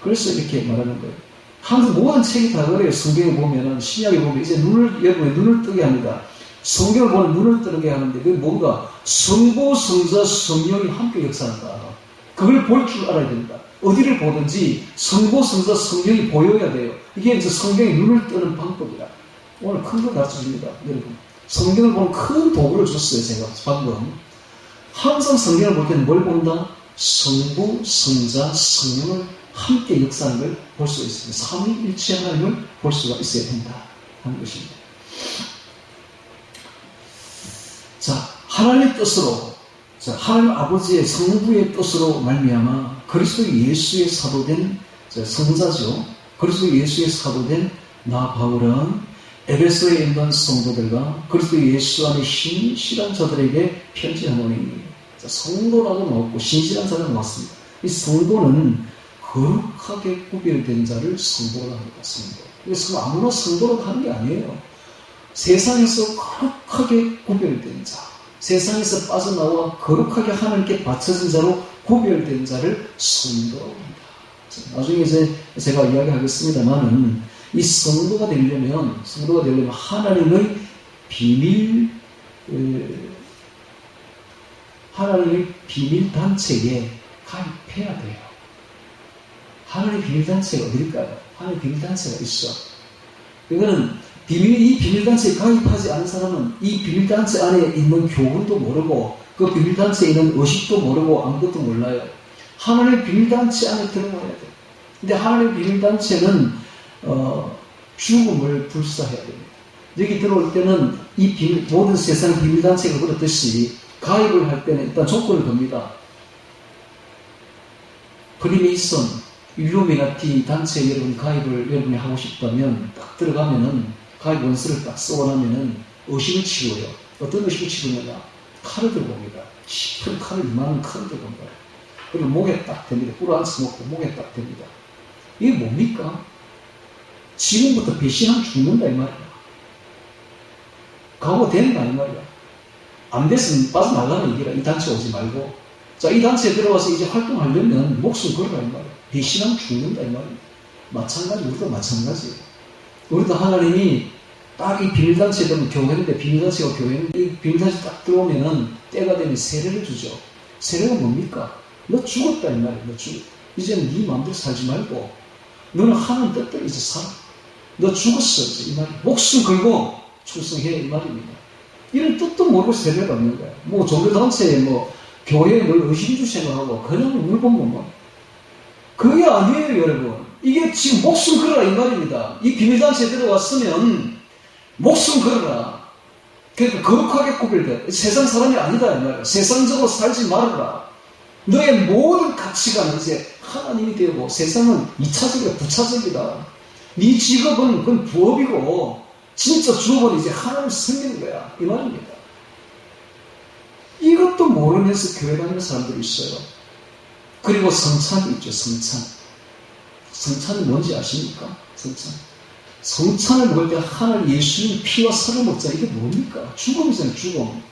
그래서 이렇게 말하는 거예요. 항상 모든 책이 다 그래요. 성경에 보면은, 신약에 보면 이제 여러분의 눈을 뜨게 합니다. 성경을 보면 눈을 뜨게 하는데 그게 뭔가 성부, 성자, 성령이 함께 역사한다. 그걸 볼 줄 알아야 됩니다. 어디를 보든지 성부, 성자, 성령이 보여야 돼요. 이게 이제 성경에 눈을 뜨는 방법이라. 오늘 큰 거 가르쳐 줍니다. 여러분. 성경을 보는 큰 도구를 줬어요. 제가 방금. 항상 성경을 볼 때는 뭘 본다? 성부, 성자, 성령을 함께 역사하는 걸 볼 수 있습니다. 삼위일체 하나님을 볼 수가 있어야 된다 하는 것입니다. 자, 하나님의 뜻으로, 자, 하나님 아버지의 성부의 뜻으로 말미암아 그리스도 예수의 사도된 성자죠. 그리스도 예수의 사도된 나 바울은 에베소에 있는 성도들과 그리스도 예수 안에 신실한 자들에게 편지하노니, 성도라고는 없고 신실한 자는 맞습니다. 이 성도는 거룩하게 구별된 자를 성도라고 합니다. 성도. 그래서 아무나 성도라고 하는 게 아니에요. 세상에서 거룩하게 구별된 자, 세상에서 빠져나와 거룩하게 하나님께 바쳐진 자로 구별된 자를 성도라고 합니다. 나중에 이제 제가 이야기하겠습니다만은 이 성도가 되려면 하나님의 비밀 단체에 가입해야 돼요. 하나님의 비밀 단체가 어딜까요? 하나님의 비밀 단체가 있어. 이거는 이 비밀 단체에 가입하지 않은 사람은 이 비밀 단체 안에 있는 교훈도 모르고 그 비밀 단체에 있는 의식도 모르고 아무것도 몰라요. 하나님의 비밀 단체 안에 들어가야 돼요. 근데 하나님의 비밀 단체는 죽음을 불사해야 됩니다. 여기 들어올 때는 모든 세상 비밀 단체가 그렇듯이 가입을 할 때는 일단 조건을 겁니다. 프리메이슨, 일루미나티 단체에 여러분이 하고 싶다면 딱 들어가면은 가입 원서를 딱 써오라면은 의식을 치고요. 어떤 의식을 치고냐? 칼을 들고 옵니다. 깊은 칼을, 이만한 칼을 들고 온 거예요. 그리고 목에 딱 됩니다. 꿇어앉혀 놓고 목에 딱 됩니다. 이게 뭡니까? 지금부터 배신하면 죽는다 이 말이야. 각오된다 이 말이야. 안 됐으면 빠져나가는 얘기라. 이 단체 오지 말고. 자, 이 단체에 들어와서 이제 활동하려면 목숨 걸어라 이 말이야. 배신하면 죽는다 이 말이야. 마찬가지, 우리도 마찬가지예요. 우리도 하나님이 딱 이 비밀단체에 들어오면 교회인데, 비밀단체가 교회인데, 이 비밀단체 딱 들어오면은 때가 되면 세례를 주죠. 세례가 뭡니까? 너 죽었다 이 말이야. 너 죽었다. 이제는 네 마음대로 살지 말고 너는 하나님 뜻대로 이제 살아. 너 죽었어 이제 이 말이야. 목숨 걸고 출생해 이 말입니다. 이런 뜻도 모르고 세례를 받는 거야. 뭐 종교단체에 교회에 뭘 의심주 생각하고 그냥 물건 뭐 그게 아니에요 여러분. 이게 지금 목숨 걸어라 이 말입니다. 이 비밀단체에 들어왔으면 목숨 걸어라. 그러니까 거룩하게 구별돼. 세상 사람이 아니다 이 말이야. 세상적으로 살지 말아라. 너의 모든 가치관은 이제 하나님이 되고 세상은 2차적이다, 부차적이다. 네 직업은 그건 부업이고 진짜 주업은 이제 하나님을 섬기는 거야. 이 말입니다. 이것도 모르면서 교회 다니는 사람들이 있어요. 그리고 성찬이 있죠. 성찬이 뭔지 아십니까? 성찬을 먹을 때 하나님 예수님 피와 살을 먹자. 이게 뭡니까? 죽음이잖아요. 죽음.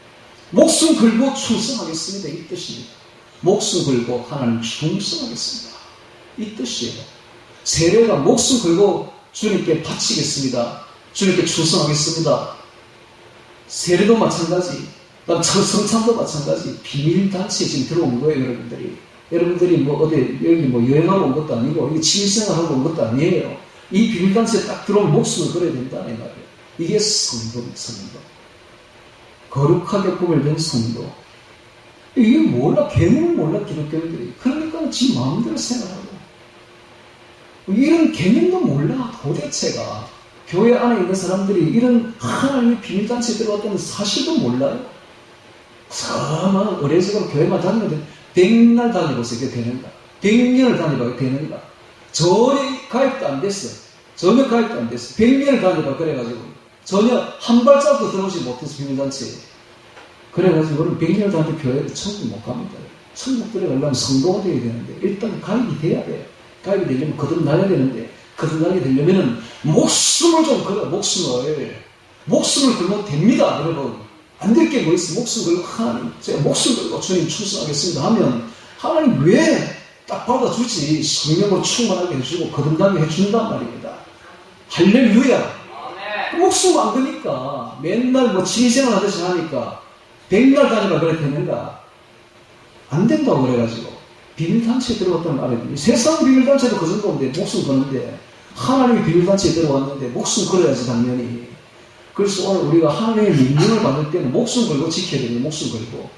목숨 걸고 충성하겠습니다. 이 뜻입니다. 목숨 걸고 하나님 충성하겠습니다. 이 뜻이에요. 세례가 목숨 걸고 주님께 바치겠습니다. 주님께 충성하겠습니다. 세례도 마찬가지. 그다음 성찬도 마찬가지. 비밀단체에 지금 들어온 거예요, 여러분들이. 여러분들이 여기 여행하러 온 것도 아니고, 이게 취미생활하러 온 것도 아니에요. 이 비밀단체에 딱 들어오면 목숨을 걸어야 된다는 말이에요. 이게 성도입니다, 성도. 거룩하게 구별된 성도. 이게 몰라, 개념을 몰라, 기독교인들이. 그러니까 지 마음대로 생각하고. 이런 개념도 몰라, 도대체가. 교회 안에 있는 사람들이 이런 하나님의 비밀단체에 들어왔다는 사실도 몰라요. 사만 의례적으로 교회만 다니면 백날 다니고서 이게 되는가? 100년을 다니고 되는가? 전혀 가입도 안 됐어. 100년을 다니고 그래가지고 전혀 한 발자국도 들어오지 못해서 비밀단체에. 그래가지고 우리는 100년을 다니는 교회를 천국 못 갑니다. 천국 들어가려면 성도가 되어야 되는데 일단 가입이 돼야 돼요. 가입이 되려면 거듭나야 되는데 거듭나게 되려면은 목숨을 좀 걸어. 목숨을 걸면 됩니다, 여러분. 안 될 게 뭐 있어? 목숨 걸고 하나님, 제가 목숨 걸고 주님 충성하겠습니다 하면 하나님 왜 딱 받아주지? 성령으로 충만하게 해주고 거듭나게 해준단 말입니다. 할렐루야. 목숨 안 거니까 맨날 취미생활 하듯이 하니까 100날 다니라 그래 되는가? 안 된다고 그래가지고 비밀단체에 들어갔다는 말이에요. 세상 비밀단체도 그 정도인데 목숨 거는데 하나님의 비밀단체에 들어왔는데 목숨 걸어야지 당연히. 그래서 오늘 우리가 하나님의 명령을 받을 때는 목숨 걸고 지켜야 되는 목숨 걸고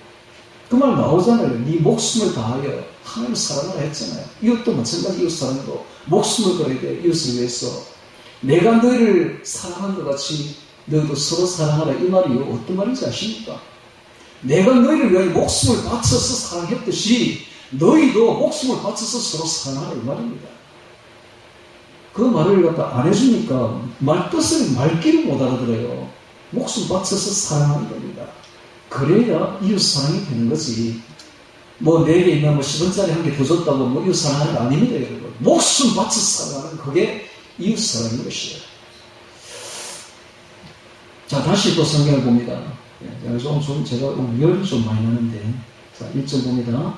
그 말 나오잖아요. 네 목숨을 다하여 하나님을 사랑하라 했잖아요. 이웃도 마찬가지. 이웃 사랑도 목숨을 걸어야 돼. 이웃을 위해서. 내가 너희를 사랑한 것 같이 너희도 서로 사랑하라. 이 말이 어떤 말인지 아십니까? 내가 너희를 위하여 목숨을 바쳐서 사랑했듯이 너희도 목숨을 바쳐서 서로 사랑하라 이 말입니다. 그 말을 갖다 안 해주니까 말뜻을 말귀를 못 알아들어요. 목숨 바쳐서 사랑하는 겁니다. 그래야 이웃 사랑이 되는 거지. 뭐 내게 있는 뭐 10원짜리 한 개 더 줬다고 뭐 이웃 사랑하는 거 아닙니다, 여러분. 목숨 바쳐서 사랑하는 그게 이웃 사랑인 것이에요. 자, 다시 또 성경을 봅니다. 좀 제가 열이 좀 많이 나는데, 자, 1절 봅니다.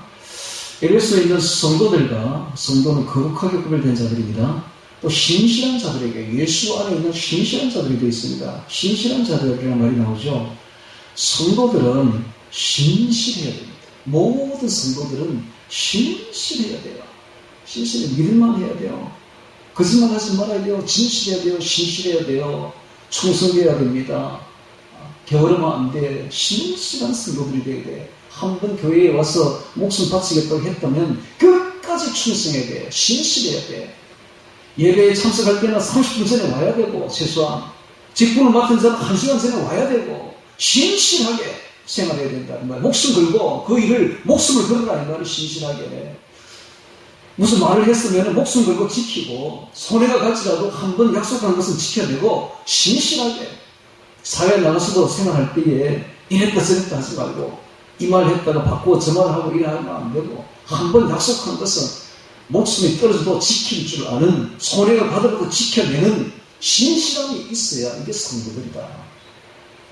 에베소에 있는 성도들과, 성도는 거룩하게 구별된 자들입니다. 또 신실한 자들에게, 예수 안에 있는 신실한 자들이 되어 있습니다. 신실한 자들이라는 말이 나오죠. 성도들은 신실해야 됩니다. 모든 성도들은 신실해야 돼요. 신실해, 믿을만 해야 돼요. 거짓말 하지 말아야 돼요. 진실해야 돼요. 신실해야 돼요. 충성해야 됩니다. 게으르면 안 돼. 신실한 성도들이 돼야 돼. 한 번 교회에 와서 목숨 바치겠다고 했다면 끝까지 충성해야 돼요. 신실해야 돼. 예배에 참석할 때는 30분 전에 와야 되고, 최소한. 직분을 맡은 자는 1시간 전에 와야 되고, 신실하게 생활해야 된다는 거예요. 목숨 걸고, 그 일을 목숨을 걸으라는 거예요. 신실하게. 무슨 말을 했으면 목숨 걸고 지키고, 손해가 갈지라도 한 번 약속한 것은 지켜야 되고, 신실하게 사회에 나가서도 생활할 때에 이랬다 저랬다 하지 말고, 이 말 했다가 바꾸고 저 말을 하고 이러면 안 되고, 한 번 약속한 것은 목숨이 떨어져도 지킬 줄 아는, 손해가 가더라도 지켜내는 신실함이 있어야 이게 성도들이다.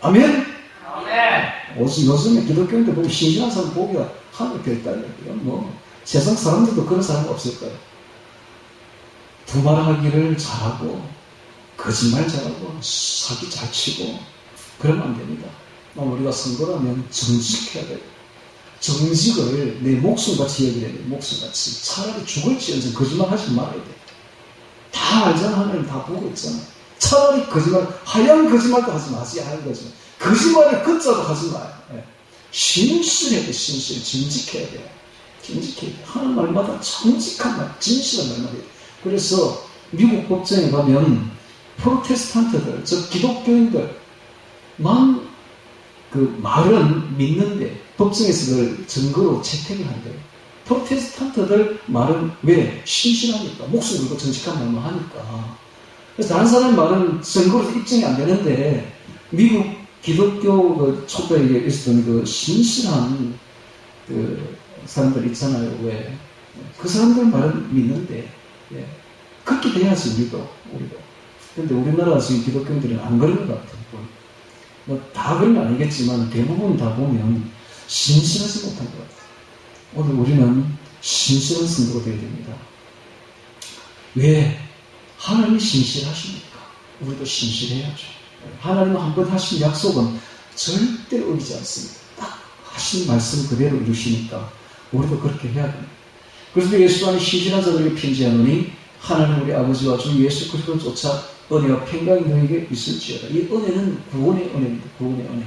아멘? 아멘. 요즘에 기독교인들 보면 신실한 사람 보기가 하늘 별따리예요. 뭐 세상 사람들도 그런 사람 없을 거예요. 두말하기를 잘하고, 거짓말 잘하고, 사기 잘 치고, 그러면 안 됩니다. 우리가 성도라면 정직해야 돼요. 정직을 내 목숨같이 여기야 돼요. 목숨같이. 차라리 죽을지언정 거짓말 하지 말아야 돼. 다 알잖아. 하나님 다 보고 있잖아. 차라리 거짓말, 하얀 거짓말도 하지 마세요. 하얀 거짓말. 거짓말에 끝자도 하지 마요. 네. 신실해야 돼. 신실. 정직해야 돼요. 정직해야 돼요. 하는 말마다 정직한 말, 진실한 말만 해요. 그래서 미국 법정에 가면 프로테스탄트들, 즉 기독교인들만 그 말은 믿는데 법정에서 그걸 증거로 채택을 한대요. 프로테스탄트들 말은 왜? 신실하니까. 목숨 걸고 정직한 말만 하니까. 그래서 다른 사람의 말은 증거로 입증이 안 되는데, 미국 기독교 그 초대에 있었던 그 신실한 그 사람들 있잖아요. 왜? 그 사람들 말은 믿는데, 예. 그렇게 돼야지, 우리도. 근데 우리나라 지금 기독교인들은 안 그런 것 같아요. 뭐 다 그런 건 아니겠지만 대부분 다 보면 신실하지 못한 것 같아요. 오늘 우리는 신실한 성도가 되어야 됩니다. 왜? 하나님이 신실하시니까 우리도 신실해야죠. 하나님은 한 번 하신 약속은 절대로 어기지 않습니다. 딱 하신 말씀 그대로 이루시니까 우리도 그렇게 해야 됩니다. 그래서 예수 안에 신실한 자들에게 편지하노니 하나님 우리 아버지와 주 예수 그리스도를 쫓아 은혜와 평강이 너에게 있을지어다. 이 은혜는 구원의 은혜입니다. 구원의 은혜.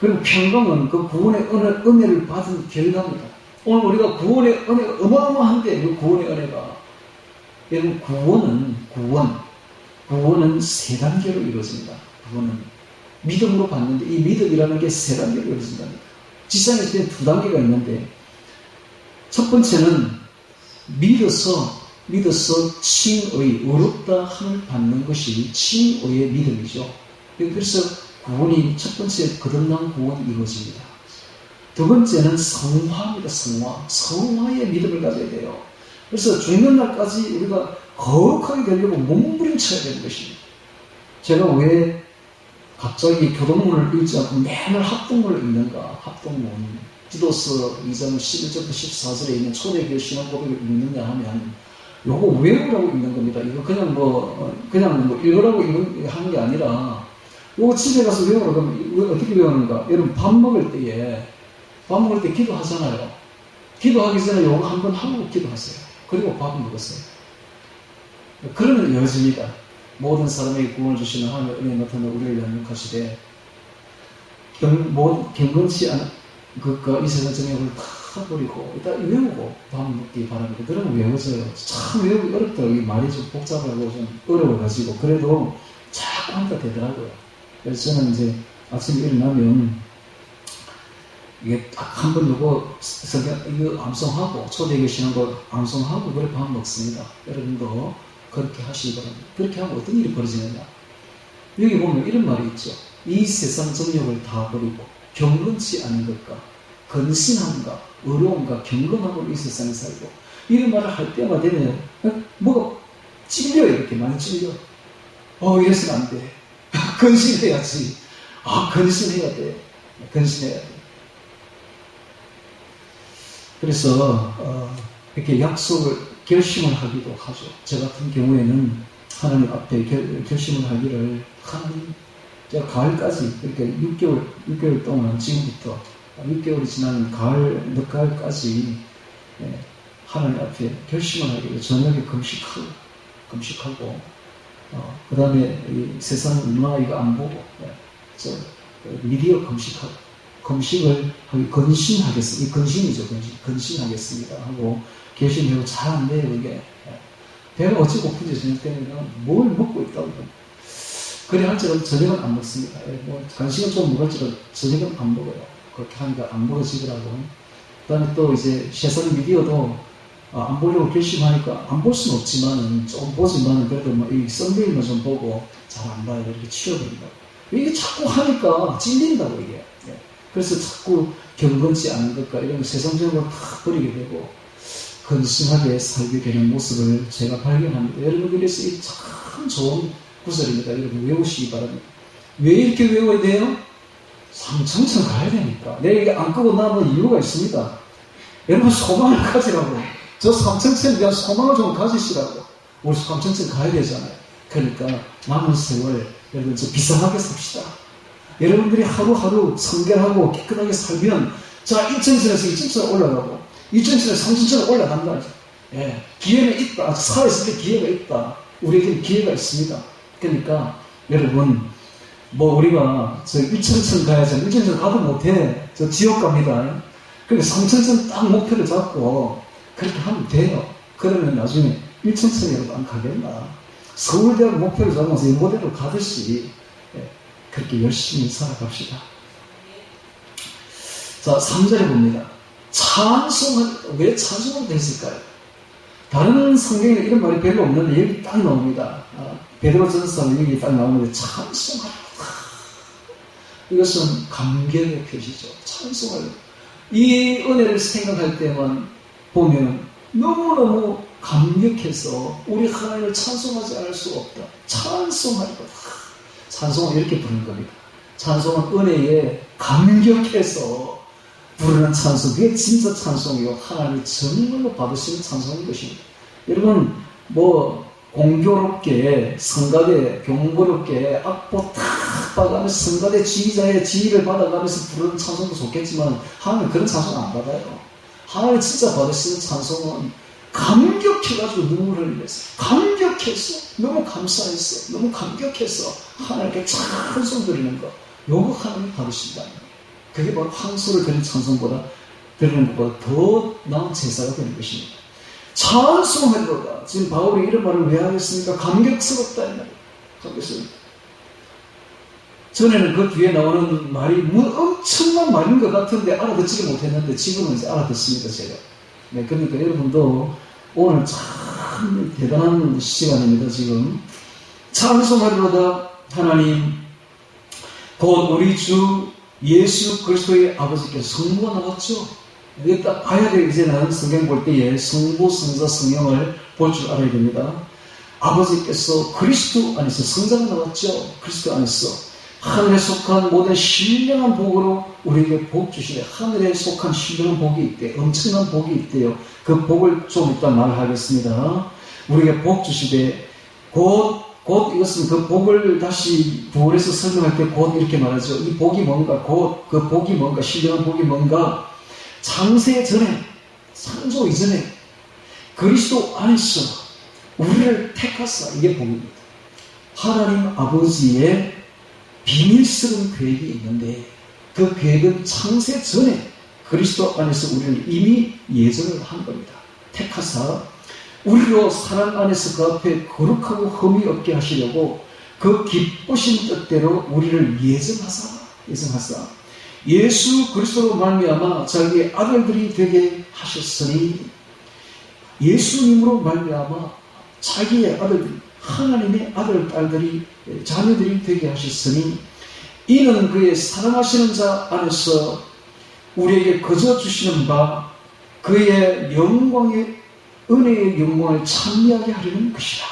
그리고 평강은 그 구원의 은혜를 받은 결과입니다. 오늘 우리가 구원의 은혜가 어마어마한데, 그 구원의 은혜가. 여러분, 구원은 세 단계로 이루어집니다. 구원은 믿음으로 받는데, 이 믿음이라는 게 세 단계로 이루어진답니다. 지상에서 두 단계가 있는데, 첫 번째는 믿어서 칭의, 의롭다 함을 받는 것이 칭의의 믿음이죠. 그래서 구원이 첫 번째 거듭난 구원이 이루어집니다. 두 번째는 성화입니다. 성화의 믿음을 가져야 돼요. 그래서 죽는 날까지 우리가 거룩하게 되려고 몸부림쳐야 되는 것입니다. 제가 왜 갑자기 교동문을 읽지 않고 맨날 합동문을 읽는가? 합동문. 디도서 2장 11절부터 14절에 있는 초대교회 신앙 고백을 읽느냐 하면, 요거 외우라고 읽는 겁니다. 이거 그냥 읽으라고 하는 게 아니라, 요거 집에 가서 외우라고 하면 어떻게 외우는가? 여러분, 밥 먹을 때 기도하잖아요. 기도하기 전에 요거 한번 하고 기도하세요. 그리고 밥을 먹었어요. 그러면 이어집니다. 모든 사람에게 구원을 주시는 하나님의 은혜 나타나 우리를 양육하시되, 경건치 않은 그가 이 세상 정욕을 다 버리고 일단 외우고 밥 먹기 바랍니다. 그러면 외워져요. 참 외우기 어렵더라고요. 말이 좀 복잡하고 좀 어려워가지고. 그래도 자꾸 하니까 되더라고요. 그래서 저는 이제 아침에 일어나면 이게 딱 한 번 이거 암송하고, 초대교회 신앙 거 암송하고, 그래 밥 먹습니다. 여러분도 그렇게 하시기 바랍니다. 그렇게 하면 어떤 일이 벌어지느냐. 여기 보면 이런 말이 있죠. 이 세상 정욕을 다 버리고 경건치 않은 것과 근신함과 의로움과 경건함으로 이 세상에 살고, 이런 말을 할 때마다 되면 뭐가 찔려요. 이렇게 많이 찔려. 이래서는 안 돼. 근신해야지. 근신해야 돼. 근신해야 돼. 그래서 이렇게 약속을 결심을 하기도 하죠. 저 같은 경우에는 하나님 앞에 결심을 하기를, 하나님, 제가 가을까지, 이렇게 6개월 동안, 지금부터 6개월이 지나는 가을, 늦가을까지 하나님 앞에 결심을 하기를, 저녁에 금식하고, 그 다음에 세상 얼마 이거 안 보고, 미디어 금식을 하기, 근신하겠습니다. 이 근신이죠, 근신하겠습니다 하고 결심하고. 잘 안 돼요, 이게. 배가 어찌 고픈지 저녁 때면 뭘 먹고 있다고. 그래 할지라도 저녁은 안 먹습니다. 간식은 좀 먹을지라도 저녁은 안 먹어요. 그렇게 하니까 안 먹어지더라고. 그 다음에 또 이제 세상 미디어도 안 보려고 결심하니까, 안 볼 수는 없지만은, 좀 보지만은, 그래도 이 썸네일만 좀 보고 잘 안 봐요. 이렇게 치워버린다고. 이게 자꾸 하니까 찔린다고, 이게. 그래서 자꾸 경건치 않은 것과 이런 세상적으로 다 버리게 되고, 근신하게 살게 되는 모습을 제가 발견합니다. 여러분들께서 이 참 좋은 구절입니다. 여러분 외우시기 바랍니다. 왜 이렇게 외워야 돼요? 삼청천 가야 되니까. 내가 이게 안 끄고 나면 이유가 있습니다. 여러분 소망을 가지라고. 저 삼청천에 대한 소망을 좀 가지시라고. 우리 삼청천 가야 되잖아요. 그러니까 남은 세월 여러분 저 비상하게 삽시다. 여러분들이 하루하루 성결하고 깨끗하게 살면, 자, 1층에서 2층으로 올라가고 2층에서 3층으로 올라간다. 기회는 있다. 살아있을 때 기회가 있다. 우리에게는 기회가 있습니다. 그러니까 여러분, 우리가 저 1층 가야지, 1층 가도 못해. 저 지옥 갑니다. 그러니까 3층 딱 목표를 잡고 그렇게 하면 돼요. 그러면 나중에 1층에도 안 가겠나. 서울대학 목표를 잡아서 연고대로 가듯이 그렇게 열심히 살아갑시다. 자, 3절에 봅니다. 왜 찬송을 했을까요? 다른 성경에는 이런 말이 별로 없는데 여기 딱 나옵니다. 베드로전서 여기 딱 나오는데, 찬송하라. 이것은 감격의 표시죠. 찬송하라. 이 은혜를 생각할 때만 보면 너무너무 감격해서 우리 하나님을 찬송하지 않을 수가 없다. 찬송하라. 찬송은 이렇게 부르는 겁니다. 찬송은 은혜에 감격해서 부르는 찬송. 그게 진짜 찬송이요. 하나님이 정말로 받으시는 찬송인 것입니다. 여러분, 공교롭게, 성가대, 경고롭게 악보 탁 받아가면서 성가대 지휘자의 지휘를 받아가면서 부르는 찬송도 좋겠지만, 하나님은 그런 찬송 안 받아요. 하나님이 진짜 받으시는 찬송은 감격해가지고 눈물을 흘려서, 감격해서, 너무 감사해서, 너무 감격해서 하나님께 찬송 드리는 것, 요거 하나님이 받으신다는 거예요. 그게 바로 황소를 드리는 찬송보다, 드리는 것보다 더 나은 제사가 되는 것입니다. 찬송하리로다. 지금 바울이 이런 말을 왜 하겠습니까? 감격스럽다 이 말이에요. 감격스럽다. 전에는 그 뒤에 나오는 말이 엄청난 말인 것 같은데 알아듣지를 못했는데 지금은 이제 알아듣습니다, 제가. 그러니까 여러분도 오늘 참 대단한 시간입니다, 지금. 찬송하리로다. 하나님, 곧 우리 주 예수 그리스도의 아버지께서, 성부가 나왔죠? 여기 딱 봐야 돼요. 이제는 성경 볼 때에 성부, 성자, 성령을 볼 줄 알아야 됩니다. 아버지께서 그리스도 안에서, 성자가 나왔죠? 그리스도 안에서 하늘에 속한 모든 신령한 복으로 우리에게 복 주시되, 하늘에 속한 신령한 복이 있대요. 엄청난 복이 있대요. 그 복을 좀 이따 말하겠습니다. 우리에게 복 주시되, 곧 이것은 그 복을 다시 부활해서 설명할 때 곧 이렇게 말하죠. 이 복이 뭔가, 곧 그 복이 뭔가, 신령한 복이 뭔가, 창세 전에, 창조 이전에 그리스도 안에서 우리를 택하사, 이게 복입니다. 하나님 아버지의 비밀스러운 계획이 있는데, 그 계획은 창세 전에 그리스도 안에서 우리를 이미 예정을 한 겁니다. 택하사 우리로 사랑 안에서 그 앞에 거룩하고 흠이 없게 하시려고 그 기쁘신 뜻대로 우리를 예정하사 예수 그리스도로 말미암아 자기의 아들들이 되게 하셨으니, 예수님으로 말미암아 자기의 아들들이, 하나님의 아들, 딸들이, 자녀들이 되게 하셨으니 이는 그의 사랑하시는 자 안에서 우리에게 거저 주시는 바 그의 영광의 은혜의 영광을 찬미하게 하려는 것이라.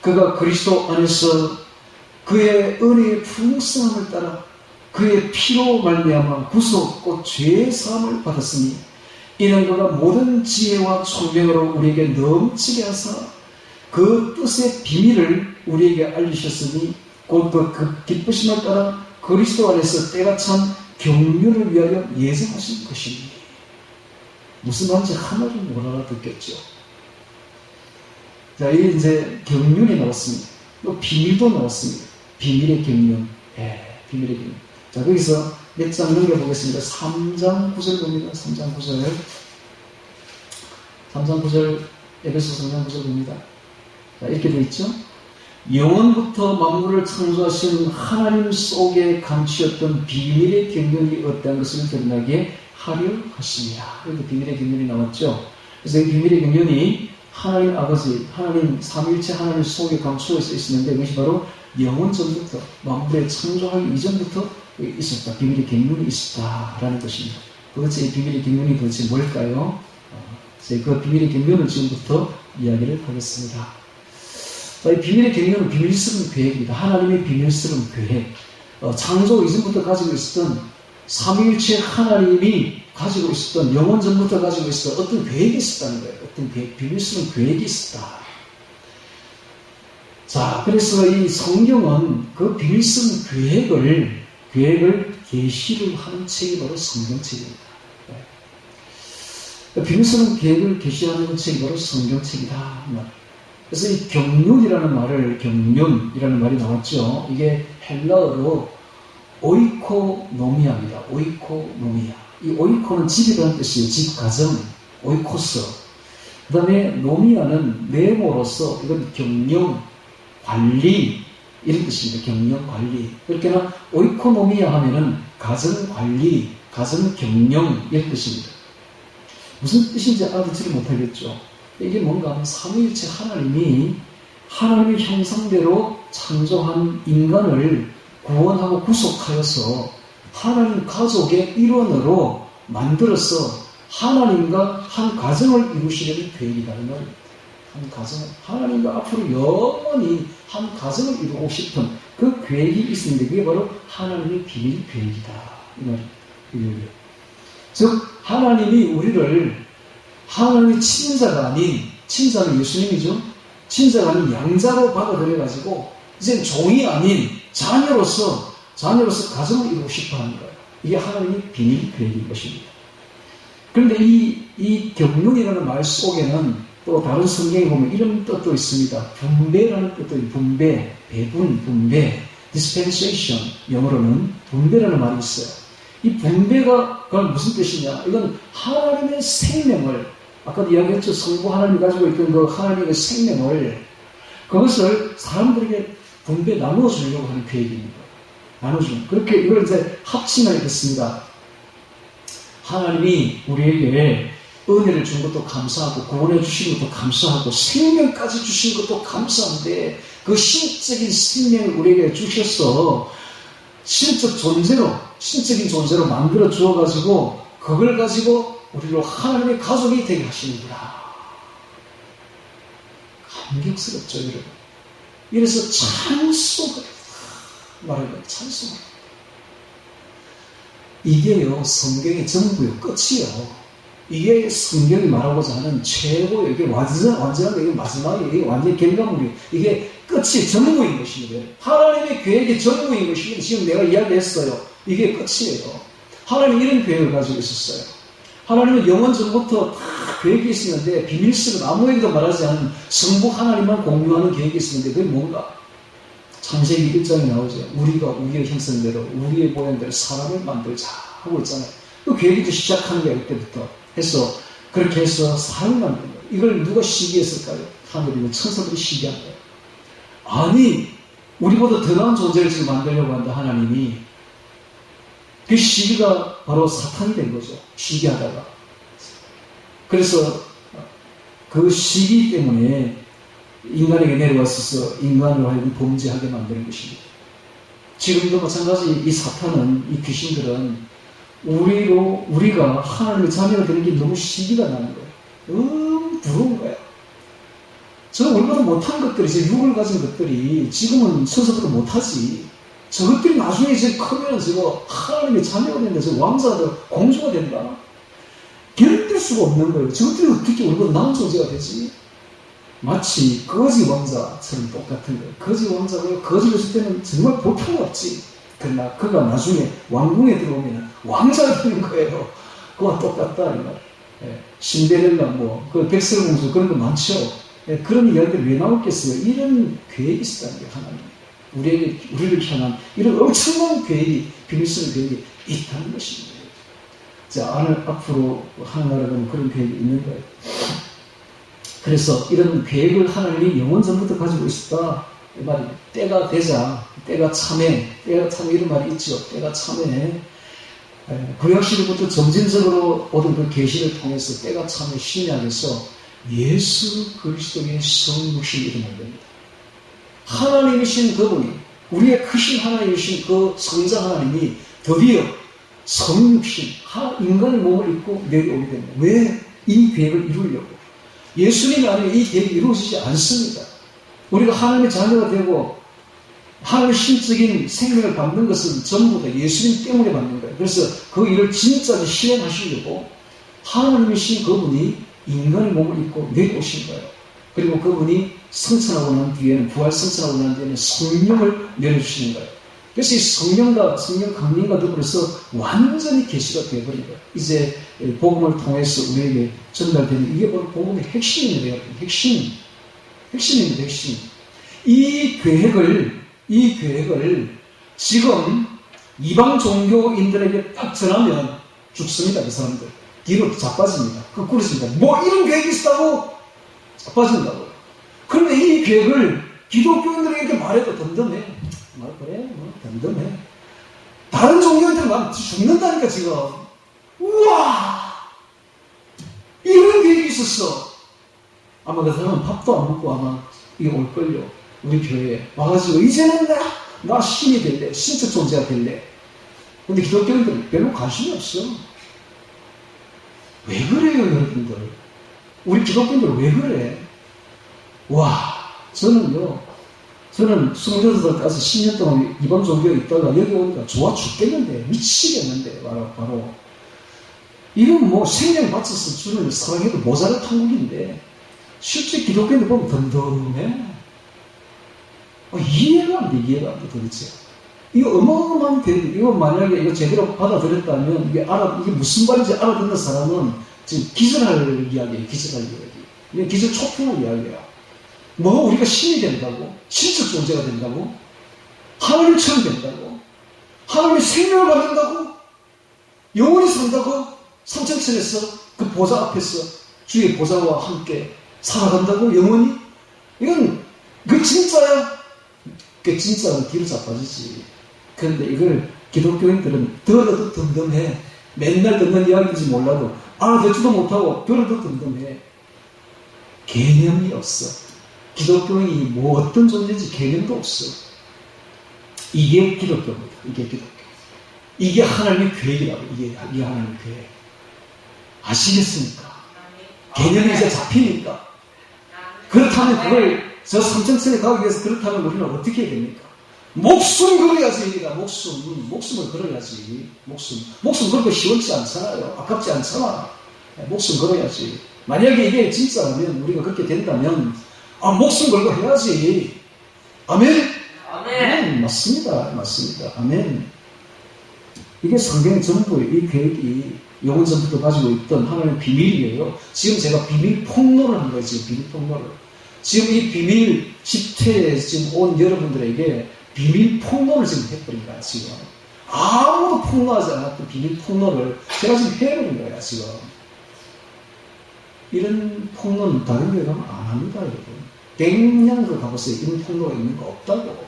그가 그리스도 안에서 그의 은혜의 풍성함을 따라 그의 피로 말미암아 구속 곧 죄의 사함을 받았으니 이는 그가 모든 지혜와 총명으로 우리에게 넘치게 하사 그 뜻의 비밀을 우리에게 알리셨으니 곧 그 기쁘심을 따라 그리스도 안에서 때가 참 경륜을 위하여 예정하신 것이니. 무슨 말인지 하나도 못 알아듣겠죠. 자, 이게 이제 경륜이 나왔습니다. 또 비밀도 나왔습니다. 비밀의 경륜. 비밀의 경륜. 자, 거기서 몇 장 넘겨보겠습니다. 3장 9절 봅니다. 3장 9절. 3장 9절, 에베소 3장 9절 봅니다. 자, 이렇게 되어 있죠. 영원부터 만물을 창조하신 하나님 속에 감추었던 비밀의 경륜이 어떠한 것을 드러나게 하려 하십니다. 그래서 비밀의 경륜이 나왔죠. 그래서 이 비밀의 경륜이 하나님 아버지, 하나님 삼위일체 하나님 속에 감추어져 있었는데 그것이 바로 영원 전부터 만물의 창조하기 이전부터 있었다. 비밀의 경륜이 있었다라는 것입니다. 도대체 이 비밀의 경륜이 도대체 뭘까요? 그 비밀의 경륜을 지금부터 이야기를 하겠습니다. 자, 이 비밀의 경륜은 비밀스러운 계획입니다. 하나님의 비밀스러운 계획. 창조 이전부터 가지고 있었던 삼위일체 하나님이 가지고 있었던 영원 전부터 가지고 있었던 어떤 계획이 있었다는 거예요. 어떤 계획, 비밀스러운 계획이 있었다. 자, 그래서 이 성경은 그 비밀스러운 계획을 계시를 하는 책이 바로 성경책입니다. 비밀스러운 계획을 계시하는 책이 바로 성경책이다. 그래서 이 경륜이라는 말이 나왔죠. 이게 헬라어로 오이코노미아입니다. 오이코노미아. 이 오이코는 집이라는 뜻이에요. 집, 가정, 오이코스. 그 다음에 노미아는 네모로서, 이건 경영, 관리, 이런 뜻입니다. 경영, 관리. 그렇게나 오이코노미아 하면은 가정 관리, 가정 경영, 이런 뜻입니다. 무슨 뜻인지 알아듣지를 못하겠죠. 이게 뭔가 하면 삼위일체 하나님이 하나님의 형상대로 창조한 인간을 구원하고 구속하여서 하나님 가족의 일원으로 만들어서 하나님과 한 가정을 이루시려는 계획이라는 말입니다. 한 가정, 하나님과 앞으로 영원히 한 가정을 이루고 싶은 그 계획이 있는데 그게 바로 하나님의 비밀 계획이다. 이 말입니다. 즉 하나님이 우리를 하나님의 친자가 아닌, 친자는 예수님이죠. 친자가 아닌 양자로 받아들여가지고 이제 종이 아닌 자녀로서 가정을 이루고 싶어 하는 거예요. 이게 하나님의 비밀 계획인 것입니다. 그런데 이 경륜이라는 말 속에는 또 다른 성경에 보면 이런 뜻도 있습니다. 분배라는 뜻도 있고, 분배, 배분, 분배, dispensation, 영어로는 분배라는 말이 있어요. 이 분배가 그건 무슨 뜻이냐? 이건 하나님의 생명을, 아까도 이야기했죠. 성부 하나님이 가지고 있던 그 하나님의 생명을, 그것을 사람들에게 분배 나누어 주려고 하는 계획입니다. 나눠주는. 그렇게 이걸 이제 합치면 이렇습니다. 하나님이 우리에게 은혜를 준 것도 감사하고, 구원해 주신 것도 감사하고, 생명까지 주신 것도 감사한데, 그 신적인 생명을 우리에게 주셔서, 신적인 존재로 만들어 주어가지고, 그걸 가지고 우리로 하나님의 가족이 되게 하시는구나. 감격스럽죠, 여러분. 이래서 찬송을 말하는 거예요. 찬송. 이게요, 성경의 전부요, 끝이요. 이게 성경이 말하고자 하는 최고의, 이게 완전한, 이게 마지막에, 이게 완전히 결과물이에요. 이게 끝이 전부인 것입니다. 하나님의 계획의 전부인 것이 지금 내가 이야기했어요. 이게 끝이에요. 하나님이 이런 계획을 가지고 있었어요. 하나님은 영원 전부터 다 계획이 있었는데, 비밀스러운 아무에게도 말하지 않은 성부 하나님만 공유하는 계획이 있었는데, 그게 뭔가? 창세기 1장에 나오죠. 우리가 우리의 형상대로, 우리의 모양대로 사람을 만들자 하고 있잖아요. 그 계획이 시작하는 거예요, 그때부터. 해서, 그렇게 해서 사람을 만드는 거예요. 이걸 누가 시기했을까요? 하늘이면 천사들이 시기한 거예요. 아니, 우리보다 더 나은 존재를 지금 만들려고 한다, 하나님이. 그 시기가 바로 사탄이 된 거죠. 시기하다가. 그래서 그 시기 때문에 인간에게 내려왔어서 인간으로 하여금 범죄하게 만드는 것입니다. 지금도 마찬가지 이 사탄은, 이 귀신들은 우리가 하나님의 자녀가 되는 게 너무 시기가 나는 거예요. 부러운 거예요. 저 얼마나 못한 것들이, 제 육을 가진 것들이 지금은 서서부터 못하지. 저것들이 나중에 이제 크면 저거 하나님의 자녀가 된다, 저 왕자가, 공주가 된다. 견딜 수가 없는 거예요. 저것들이 어떻게 얼마나 나은 존재가 되지? 마치 거지 왕자처럼 똑같은 거예요. 거지 왕자가 거지를 했을 때는 정말 볼품없지. 그러나 그가 나중에 왕궁에 들어오면 왕자가 되는 거예요. 그와 똑같다. 신데렐라, 그 백설공주 그런 거 많죠. 그런 이야기들 왜 나왔겠어요? 이런 계획이 있었다는 거예요, 하나님. 우리를 향한 이런 엄청난 계획이, 비밀스러운 계획이 있다는 것입니다. 자, 앞으로 하나님나라가 그런 계획이 있는 거예요. 그래서 이런 계획을 하나님이 영원 전부터 가지고 있었다. 이 말이 때가 되자, 때가 참해 이런 말이 있죠. 때가 참해. 구약시대부터 점진적으로 모든 그 계시를 통해서 때가 참해 신약에서 예수 그리스도의 성육신이 일어나게 됩니다. 하나님이신 그분이, 우리의 크신 하나님이신 그 성자 하나님이 드디어 성육신, 인간의 몸을 입고 내려오게 됩니다. 왜? 이 계획을 이루려고. 예수님이 아니면 이 계획이 이루어지지 않습니다. 우리가 하나님의 자녀가 되고 하나님의 신적인 생명을 받는 것은 전부 다 예수님 때문에 받는 거예요. 그래서 그 일을 진짜로 실행하시려고 하나님이신 그분이 인간의 몸을 입고 내려오신 거예요. 그리고 그분이 성천하고 난 뒤에는, 부활 성천하고 난 뒤에는 성령을 내려주시는 거예요. 그래서 이 성령 강림과 더불어서 완전히 계시가 되어버린 거예요. 이제 복음을 통해서 우리에게 전달되는, 이게 바로 복음의 핵심입니다. 핵심입니다. 핵심. 이 계획을 지금 이방 종교인들에게 딱 전하면 죽습니다. 그 사람들. 뒤로 자빠집니다. 거꾸로집니다. 뭐 이런 계획이 있다고 자빠진다고. 그런데 이 계획을 기독교인들에게 이렇게 말해도 덤덤해. 그래, 덤덤해. 다른 종교인들은 막 죽는다니까, 지금. 우와! 이런 계획이 있었어. 아마 그 사람은 밥도 안 먹고 아마 이게 올걸요. 우리 교회에 와가지고, 이제는 나 신이 될래. 신적 존재가 될래. 근데 기독교인들은 별로 관심이 없어. 왜 그래요, 여러분들? 우리 기독교인들 왜 그래? 와, 저는 28살 가서 10년 동안 이방 종교에 있다가 여기 오니까 좋아 죽겠는데, 미치겠는데, 바로. 이건 뭐 생명 바쳐서 주는 사랑해도 모자랄 한국인데, 실제 기독교인들 보면 덤덤해. 이해가 안 돼, 도대체. 이거 어마어마한 계획, 이거 만약에 이거 제대로 받아들였다면, 이게 무슨 말인지 알아듣는 사람은 지금 기절할 이야기예요, 기절 초풍할 이야기야. 뭐 우리가 신이 된다고? 신적 존재가 된다고? 하나님처럼 된다고? 하나님의 생명을 받는다고? 영원히 산다고? 삼천천에서 그 보좌 앞에서 주의 보좌와 함께 살아간다고? 영원히? 이건 그 진짜야? 그 진짜는 뒤로 자빠지지. 그런데 이걸 기독교인들은 들어도 덤덤해. 맨날 듣는 이야기인지 몰라도 알아듣지도 못하고 들어도 덤덤해. 개념이 없어. 기독교인이 뭐 어떤 존재인지 개념도 없어. 이게 기독교입니다. 이게 기독교. 이게 하나님의 계획이라고. 이게 하나님의 계획. 아시겠습니까? 개념이 이제 잡히니까. 그렇다면 그걸 저 삼천천에 가기 위해서 그렇다면 우리는 어떻게 해야 됩니까? 목숨 걸어야지. 우리가 목숨을 걸어야지. 목숨 걸고 쉬웠지 않잖아요. 아깝지 않잖아. 목숨 걸어야지. 만약에 이게 진짜라면, 우리가 그렇게 된다면, 목숨 걸고 해야지. 아멘? 아멘. 맞습니다. 아멘. 이게 성경의 전부의 이 계획이 영원 전부터 가지고 있던 하나님의 비밀이에요. 지금 제가 비밀 폭로를 한 거예요. 비밀 폭로를. 지금 이 비밀 집회에 지금 온 여러분들에게 비밀 폭로를 지금 해버린 거야, 지금. 아무도 폭로하지 않았던 비밀 폭로를 제가 지금 해버린 거야, 지금. 이런 폭로는 다른 데 가면 안 합니다, 여러분. 백냥 그 가보세요. 이런 폭로가 있는 거 없다고.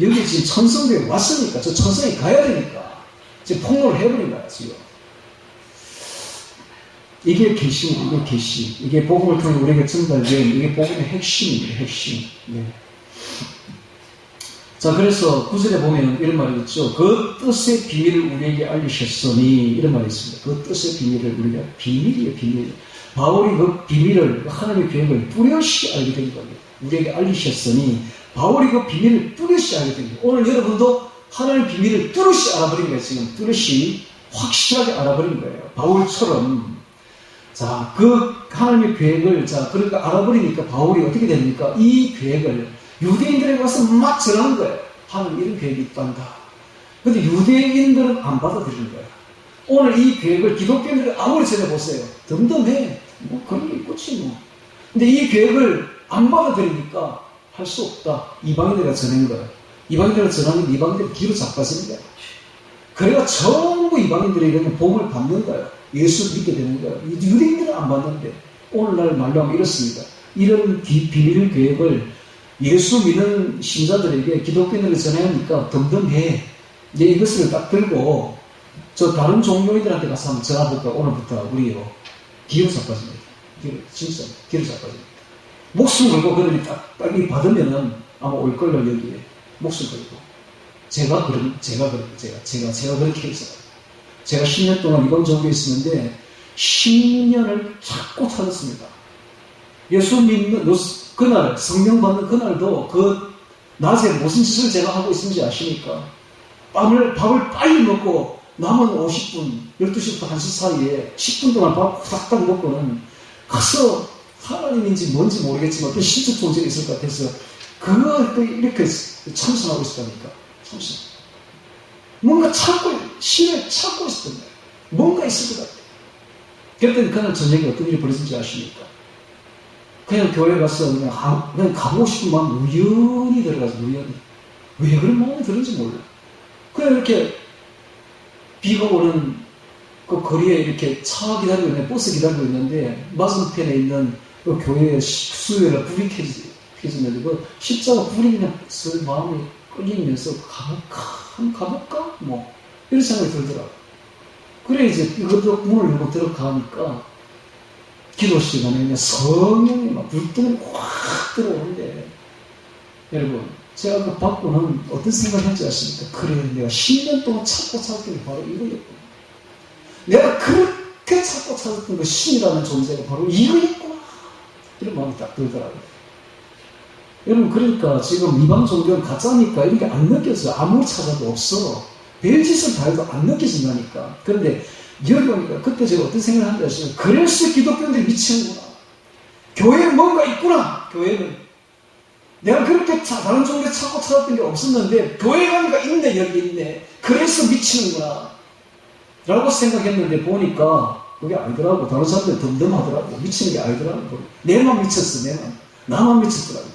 여기 지금 천성교에 왔으니까, 저 천성에 가야 되니까, 지금 폭로를 해버린 거야, 지금. 이게 계시입니다. 이게 계시. 이게 복음을 통해 우리에게 전달된 이게 복음의 핵심입니다. 핵심. 네. 자, 그래서 9절에 보면 이런 말이 있죠. 그 뜻의 비밀을 우리에게 알리셨으니 이런 말이 있습니다. 그 뜻의 비밀을 우리가 비밀이에요. 비밀. 바울이 그 비밀을 하나님의 계획을 뚜렷이 알게 된 겁니다. 우리에게 알리셨으니 바울이 그 비밀을 뚜렷이 알게 된 거예요. 오늘 여러분도 하나님의 비밀을 뚜렷이 알아버린 거예요. 지금 뚜렷이 확실하게 알아버린 거예요. 바울처럼. 자, 그 하나님의 계획을, 자, 그러니까 알아버리니까 바울이 어떻게 됩니까? 이 계획을 유대인들에게 와서 막 전하는 거예요. 하나님 이런 계획이 있단다. 근데 유대인들은 안 받아들이는 거예요. 오늘 이 계획을 기독교인들이 아무리 전해보세요. 덤덤해. 뭐 그런 게 있겠지 뭐. 근데 이 계획을 안 받아들이니까 할 수 없다. 이방인들이 전한 거예요. 이방인들이 전하면 이방인들이 뒤로 자빠지는 거예요. 그래가 전부 이방인들에게는 복음을 받는 거예요. 예수 믿게 되는 거예요. 유대인들은 안 받는데 오늘날 말로 하면 이렇습니다. 이런 비밀 계획을 예수 믿는 신자들에게 기독교인들이 전해야 하니까 덤덤해. 이제 이것을 딱 들고 저 다른 종교인들한테 가서 한번 전화볼까? 오늘부터 우리요. 뒤로 자빠집니다. 진짜 뒤로 자빠집니다. 목숨 걸고 그들이 딱 받으면은 아마 올 걸로 여기에 목숨 걸고. 제가 그렇게 했어요. 제가 10년 동안 이방 종교에 있었는데 10년을 찾고 찾았습니다. 예수 믿는 그날 성령 받는 그날도 그 낮에 무슨 짓을 제가 하고 있는지 아십니까? 밥을 빨리 먹고 남은 50분 12시부터 1시 사이에 10분 동안 밥 싹딱 먹고는 가서 하나님인지 뭔지 모르겠지만 어떤 신적 존재가 있을 것 같아서 그걸 또 이렇게 참선하고 있었다니까. 참선. 뭔가 신을 찾고 있었던 거예요. 뭔가 있을 것 같아요. 그랬더니 그날 저녁에 어떤 일이 벌어진지 아십니까? 그냥 교회 가서 그냥 가보고 싶은 마음 우연히 들어가서 우연히. 왜 그런 마음이 드는지 몰라. 그냥 이렇게 비가 오는 그 거리에 이렇게 차 기다리고 있는데, 버스 기다리고 있는데, 맞은편에 있는 그 교회의 수요일에 불이 켜졌는데, 그 십자가 불이 그냥 마음이 끌리면서 가볼까? 뭐, 이런 생각이 들더라고. 그래, 이제 이것도 문을 열고 들어가니까, 기도 시간에 그냥 성령이 막 불덩이 확 들어오는데, 여러분, 제가 그 받고는 어떤 생각을 했지 아십니까? 그래, 내가 10년 동안 찾고 찾았던 게 바로 이거였구나. 내가 그렇게 찾고 찾았던 그 신이라는 존재가 바로 이거였구나. 이런 마음이 딱 들더라고요. 여러분, 그러니까 지금 이방 종교는 가짜니까 이런 게 안 느껴져요. 아무리 찾아도 없어. 별짓을 다 해도 안 느껴진다니까. 그런데 여러분, 그때 제가 어떤 생각을 한다 하시면, 그래서 기독교인들이 미치는구나. 교회에 뭔가 있구나. 교회는. 내가 그렇게 다른 종교에 찾고 찾았던 게 없었는데, 교회 가니까 있네, 여기 있네. 그래서 미치는구나. 라고 생각했는데, 보니까 그게 아니더라고. 다른 사람들 덤덤하더라고. 미치는 게 아니더라고. 내만 미쳤어, 내만. 나만 미쳤더라고.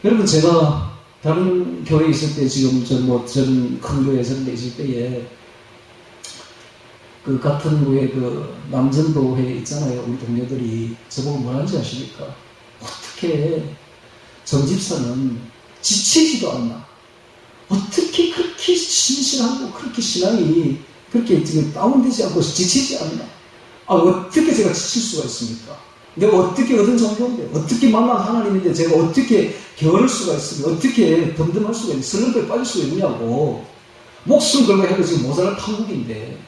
여러분, 제가 다른 교회에 있을 때, 지금 전 큰 교회에 있을 때에, 그 같은 교회 남전도회 있잖아요. 우리 동료들이 저보고 뭐라는지 아십니까? 어떻게 전 집사는 지치지도 않나? 어떻게 그렇게 신실하고 그렇게 신앙이 그렇게 지금 다운되지 않고 지치지 않나? 어떻게 제가 지칠 수가 있습니까? 내가 어떻게 얻은 종교인데, 어떻게 만난 하나님인데 제가 어떻게 게으를 수가 있으며, 어떻게 덤덤할 수가 있냐, 설렁거에 빠질 수가 있냐고. 목숨 걸고 해도 지금 모자랄 판국인데,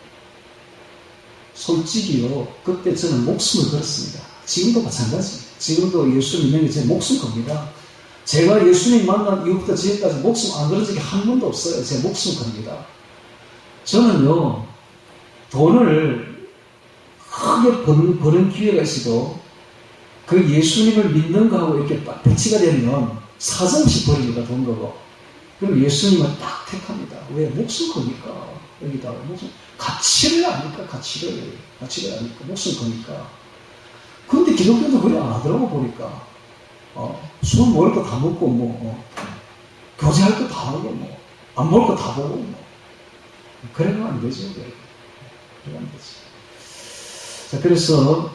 솔직히요, 그때 저는 목숨을 걸었습니다. 지금도 마찬가지. 지금도 예수 믿는 게 제 목숨 겁니다. 제가 예수님 만난 이후부터 지금까지 목숨 안 걸은 적이 한 번도 없어요. 제 목숨 겁니다. 저는요, 돈을 크게 버는 기회가 있어도 그 예수님을 믿는 거하고 이렇게 딱 배치가 되면 사정없이 버립니다. 돈 거고. 그럼 예수님을 딱 택합니다. 왜? 목숨 거니까. 여기다가 목숨. 가치를 아니까, 가치를 아니까, 목숨 거니까. 근데 기독교도 그래 안 하더라고, 보니까. 술 먹을 거 다 먹고, 교제할 거 다 하고, 안 먹을 거 다 보고, 그래가 안 되죠, 그래가 안 되지. 자, 그래서,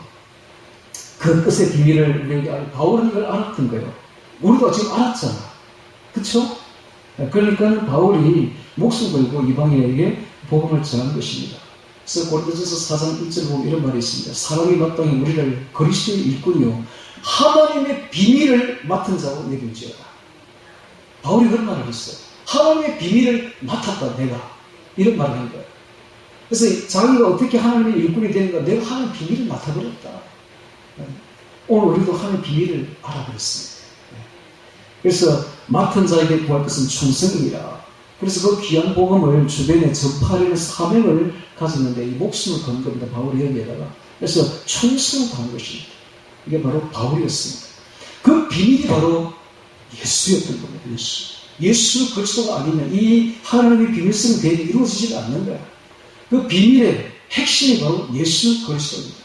그 뜻의 비밀을 우리에게 바울은 이걸 알았던 거예요. 우리도 지금 알았잖아. 그쵸? 그러니까 바울이 목숨 걸고 이방인에게 복음을 전한 것입니다. 그래서 고린도전서 4장 1절 보면 이런 말이 있습니다. 사랑이 마땅히 우리를 그리스도의 일꾼이요 하나님의 비밀을 맡은 자고 여길지어다. 바울이 그런 말을 했어요. 하나님의 비밀을 맡았다 내가. 이런 말을 한 거예요. 그래서 자기가 어떻게 하나님의 일꾼이 되는가, 내가 하나님의 비밀을 맡아버렸다. 오늘 우리도 하나님의 비밀을 알아버렸습니다. 그래서 맡은 자에게 구할 것은 충성이라. 그래서 그 귀한 복음을 주변에 전파하려는 사명을 가졌는데 이 목숨을 건 겁니다. 바울이 여기에다가. 그래서 충성을 다한 것입니다. 이게 바로 바울이었습니다. 그 비밀이 바로 예수였던 겁니다. 예수 그리스도가 아니면 이 하나님의 비밀성 대행이 이루어지지 않는 거야. 그 비밀의 핵심이 바로 예수 그리스도입니다.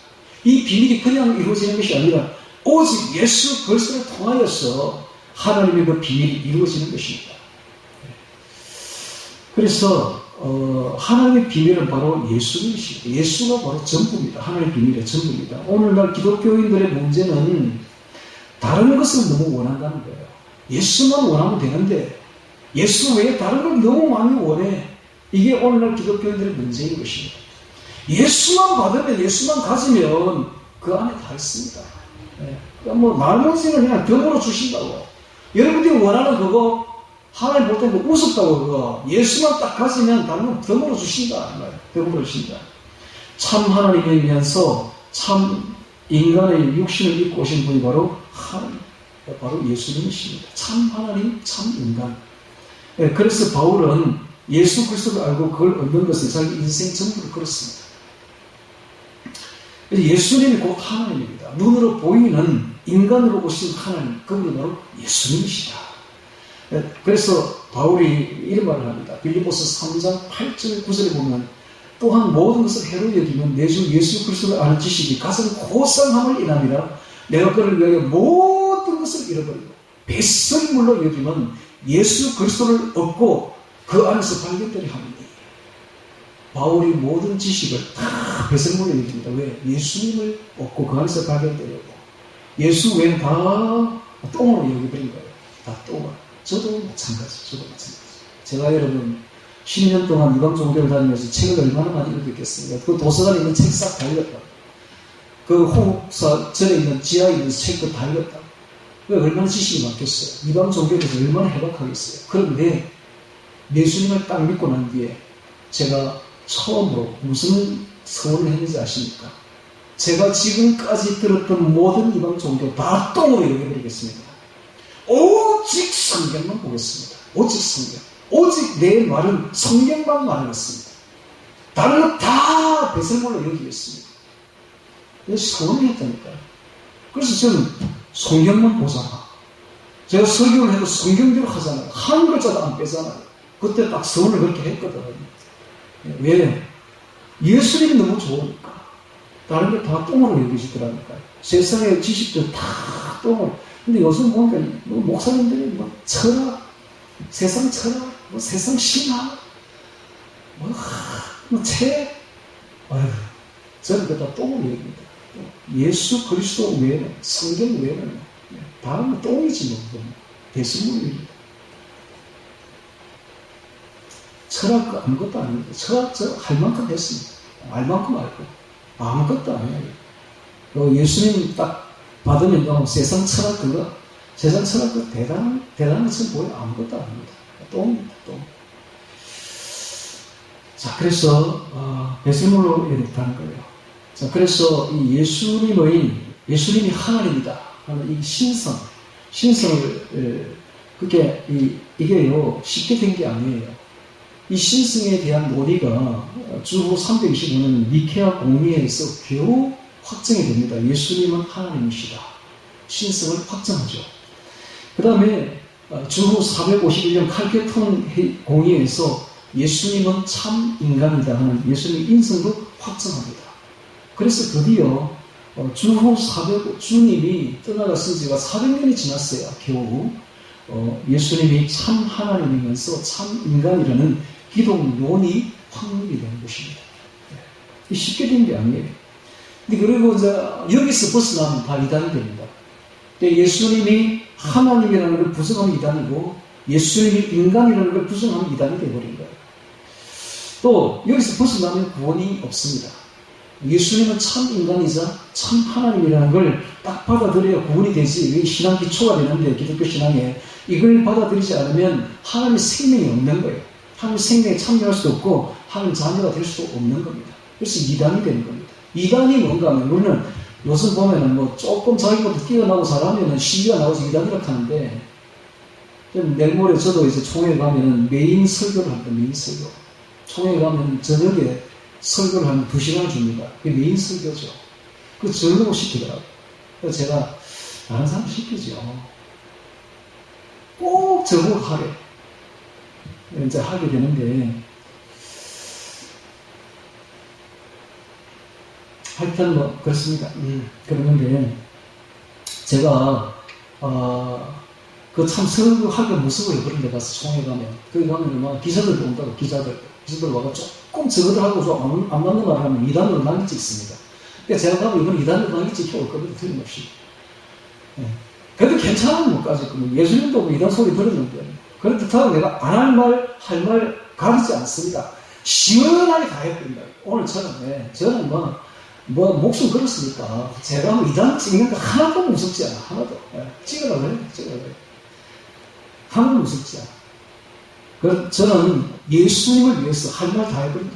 이 비밀이 그냥 이루어지는 것이 아니라 오직 예수 그리스도를 통하여서 하나님의 그 비밀이 이루어지는 것입니다. 그래서 하나님의 비밀은 바로 예수님이십니다. 예수가 바로 전부입니다. 하나님의 비밀의 전부입니다. 오늘날 기독교인들의 문제는 다른 것을 너무 원한다는 거예요. 예수만 원하면 되는데 예수 외에 다른 걸 너무 많이 원해. 이게 오늘날 기독교인들의 문제인 것입니다. 예수만 받으면, 예수만 가지면 그 안에 다 있습니다. 그러니까 나머지는 그냥 덤으로 주신다고. 여러분들이 원하는 그거 하나님 볼 때 우습다고 그거. 예수만 딱 가지면 다른 건 덤으로 주신다. 덤으로 주신다. 참 하나님이면서 참 인간의 육신을 입고 오신 분이 바로 하나님, 바로 예수님이십니다. 참 하나님, 참 인간. 그래서 바울은 예수 그리스도를 알고 그걸 얻는 것은 자기 인생 전부를 걸었습니다. 예수님이 곧 하나님입니다. 눈으로 보이는 인간으로 오신 하나님, 그분이 바로 예수님이시다. 그래서 바울이 이런 말을 합니다. 빌립보서 3장 8절 9절에 보면 또한 모든 것을 해로 여기면 내 주 예수 그리스도를 아는 지식이 가장 고상함을 인함이라 내가 그를 위하여 모든 것을 잃어버리고 배설물로 여기면 예수 그리스도를 얻고 그 안에서 발견되려 하느니. 바울이 모든 지식을 다 배설물로 여깁니다. 왜? 예수님을 얻고 그 안에서 발견되려고. 예수 외에는 다 똥으로 여겨버린 거예요. 다 똥으로. 저도 마찬가지. 제가 여러분 10년 동안 이방 종교를 다니면서 책을 얼마나 많이 읽었겠습니까? 그 도서관에 있는 책 싹 다 읽었다. 그 호국사 전에 있는 지하에 있는 책도 다 읽었다. 얼마나 지식이 많겠어요. 이방 종교에 대해서 얼마나 해박하겠어요. 그런데 예수님을 딱 믿고 난 뒤에 제가 처음으로 무슨 서원을 했는지 아십니까? 제가 지금까지 들었던 모든 이방 종교 다 똥으로 여겨버리겠습니다. 오직 성경만 보겠습니다. 오직 성경. 오직 내 말은 성경만 말하겠습니다. 다른 것 다 배설물로 여기겠습니다. 서원을 했다니까요. 그래서 저는 성경만 보잖아. 제가 설교를 해도 성경대로 하잖아요. 한 글자도 안 빼잖아요. 그때 딱 서원을 그렇게 했거든. 왜? 예수님이 너무 좋으니까. 다른 게 다 똥으로 여기시더라니까요. 세상의 지식들 다 똥으로. 근데 요즘 보니까 목사님들이 철학, 세상 철학, 세상 신학, 책, 저는 그다 똥을 얘기합니다. 예수 그리스도 외에는, 성경 외에는 다른 똥이지 배설물입니다. 철학 아무것도 아닙니다. 철학 할 만큼 했습니다. 알 만큼 알고 아무것도 아니에요. 예수님 딱 받으면 세상 철학 그거 대단한 것은 보여 아무것도 아닙니다. 똥입니다. 똥. 자, 그래서 배설물로 이렇다는 거예요. 자, 그래서 이 예수님이 하나님이다 하는 이 신성을 그게 이게요 쉽게 된 게 아니에요. 이 신성에 대한 논의가 주후 325년 니케아 공의회에서 겨우 확정이 됩니다. 예수님은 하나님이시다. 신성을 확정하죠. 그 다음에 주후 451년 칼케톤 공의회에서 예수님은 참 인간이다 하는 예수님의 인성도 확정합니다. 그래서 드디어 주후 주님이 떠나갔은 지가 400년이 지났어요. 겨우 예수님이 참 하나님이면서 참 인간이라는 기독론이 확립이 되는 것입니다. 쉽게 된 게 아니에요. 근데 그리고 이제 여기서 벗어나면 다 이단이 됩니다. 예수님이 하나님이라는 걸 부정하면 이단이고 예수님이 인간이라는 걸 부정하면 이단이 되어버린 거예요. 또 여기서 벗어나면 구원이 없습니다. 예수님은 참 인간이자 참 하나님이라는 걸 딱 받아들여야 구원이 되지. 이게 신앙 기초가 되는데, 기독교 신앙에 이걸 받아들이지 않으면 하나님의 생명이 없는 거예요. 하나님의 생명에 참여할 수도 없고 하나님의 자녀가 될 수도 없는 겁니다. 그래서 이단이 되는 겁니다. 이단이 뭔가 하면, 우리는 요즘 보면은 뭐 조금 자기보다 뛰어나고 잘하면은 시기가 나오지 이단이라고 하는데, 내일 모레 저도 이제 총회 가면은 메인 설교를 합니다. 메인 설교. 총회 가면 저녁에 설교를 한 2시간을 줍니다. 그게 메인 설교죠. 그 적응을 시키더라고요. 그래서 제가 다른 사람 시키죠. 꼭 적응을 하래. 이제 하게 되는데, 하여튼 뭐 그렇습니다. 그러는데 제가 그 참 설교하기가 무서워요. 그런 데 가서 총회 가면. 거기 가면 막 기자들도 온다고. 기자들 와가 조금 저거들 하고 좀 안 맞는 말을 하면 2단으로 남기 찍습니다. 그러니까 제가 가면 이건 2단으로 남기 찍혀올 겁니다. 틀림없이. 네. 그래도 괜찮은 것까지. 예수님도 뭐 2단 소리 들었는데. 그렇다고 내가 안 할 말, 할 말 가리지 않습니다. 시원하게 다 해버린다. 오늘처럼. 저는 목숨 걸었으니까 제가 뭐 2단 찍는 거 하나도 무섭지 않아. 하나도. 찍으라고 해요. 하나도 무섭지 않아. 그래서 저는 예수님을 위해서 할 말 다 해버린다.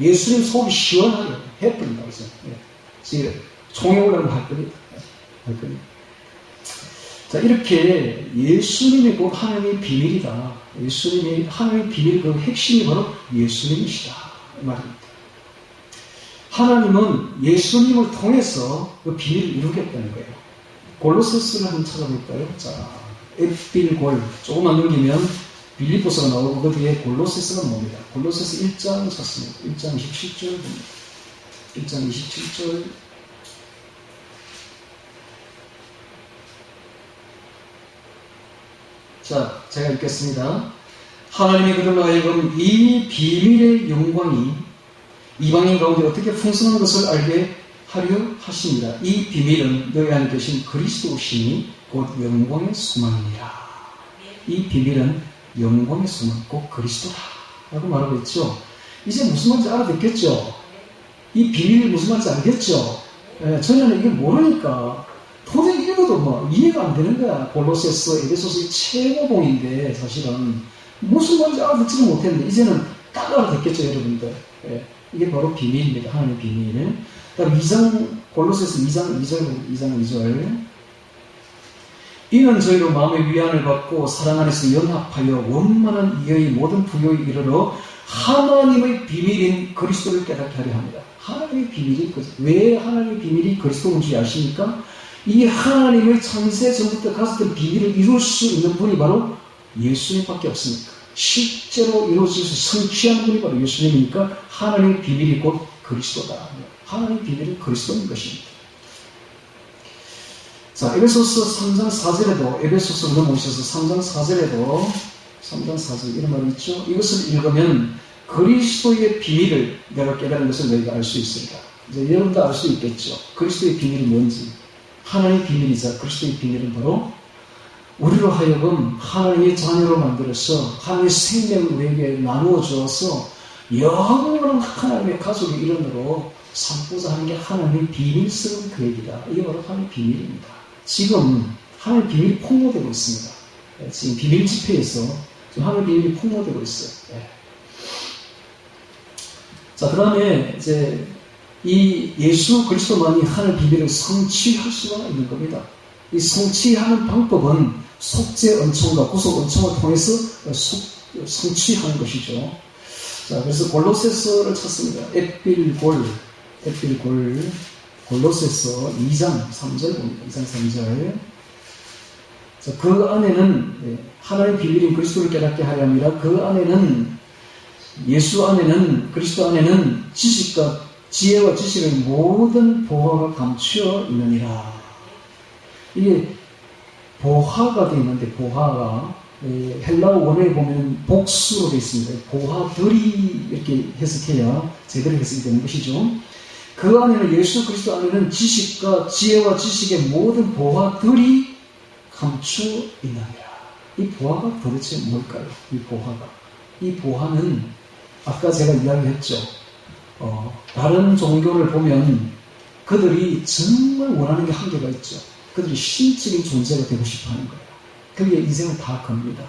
예수님 속이 시원하게 해버린다. 그래서 지금 총회 오려면 할 겁니다. 자, 이렇게 예수님이 곧 하나님의 비밀이다. 예수님이 하나님의 비밀, 그 핵심이 바로 예수님이시다. 이 말입니다. 하나님은 예수님을 통해서 그 비밀을 이루겠다는 거예요. 골로새서를 한번 찾아볼까요? 자, 에필골 조금만 넘기면 빌립보서가 나오고 그 뒤에 골로새서가 나옵니다. 골로새서 1장 찾습니다. 1장 27절 봅니다. 1장 27절. 자, 제가 읽겠습니다. 하나님이 그들로 하여금 이 비밀의 영광이 이방인 가운데 어떻게 풍성한 것을 알게 하려 하십니다. 이 비밀은 너희 안에 계신 그리스도시니 곧 영광의 소망이니라. 이 비밀은 영광의 소망, 곧 그리스도다 라고 말하고 있죠. 이제 무슨 말인지 알아듣겠죠? 이 비밀이 무슨 말인지 알겠죠? 저는 이게 모르니까 도저히 읽어도 이해가 안 되는 거야. 골로새서, 에베소서의 최고봉인데 사실은 무슨 말인지 알아듣지도 못했는데 이제는 딱 알아듣겠죠, 여러분들. 이게 바로 비밀입니다. 하나님의 비밀. 그다음 2장, 골로새서 2장 2절. 이는 저희로 마음의 위안을 받고 사랑 안에서 연합하여 원만한 이의 모든 부요에 이르러 하나님의 비밀인 그리스도를 깨닫게 하려 합니다. 하나님의 비밀이 왜 하나님의 비밀이 그리스도인지 아십니까? 이 하나님의 창세 전부터 가졌던 비밀을 이룰 수 있는 분이 바로 예수님밖에 없습니까? 실제로 이루어져서 성취한 분이 바로 예수님이니까 하나님의 비밀이 곧 그리스도다. 하나님의 비밀은 그리스도인 것입니다. 자, 에베소서 3장 4절에도, 에베소서로 넘어오셔서 3장 4절에도 이런 말이 있죠. 이것을 읽으면 그리스도의 비밀을 내가 깨달은 것을 너희가 알 수 있으리라. 이제 여러분도 알 수 있겠죠. 그리스도의 비밀이 뭔지. 하나님의 비밀이자 그리스도의 비밀은 바로 우리로 하여금 하나님의 자녀로 만들어서 하나님의 생명을 우리에게 나누어 주어서 영원한 하나님의 가족의 일원으로 삼고자 하는 게 하나님의 비밀스러운 계획이다. 이게 바로 하나님의 비밀입니다. 지금 하나님의 비밀이 폭로되고 있습니다. 지금 비밀 집회에서 지금 하나님의 비밀이 폭로되고 있어요. 자, 그 다음에 이제 이 예수 그리스도만이 하나님의 비밀을 성취할 수가 있는 겁니다. 이 성취하는 방법은 속죄 은총과 구속 은총을 통해서 성취하는 것이죠. 자, 그래서 골로새서를 찾습니다. 에필골, 골로새서 2장 3절 봅니다. 2장 3절. 자, 그 안에는 하나님의 비밀인 그리스도를 깨닫게 하려 합니다. 그 안에는 예수 안에는 그리스도 안에는 지식과 지혜와 지식의 모든 보화가 감추어 있느니라. 이게 보화가 되어 있는데 보화가 헬라어 원어에 보면 복수로 되어 있습니다. 보화들이 이렇게 해석해야 제대로 해석이 되는 것이죠. 그 안에는 예수 그리스도 안에는 지식과 지혜와 지식의 모든 보화들이 감추어 있느니라. 이 보화가 도대체 뭘까요? 이 보화는 아까 제가 이야기했죠. 다른 종교를 보면 그들이 정말 원하는 게 한계가 있죠. 그들이 신적인 존재가 되고 싶어 하는 거예요. 그게 인생을 다 겁니다.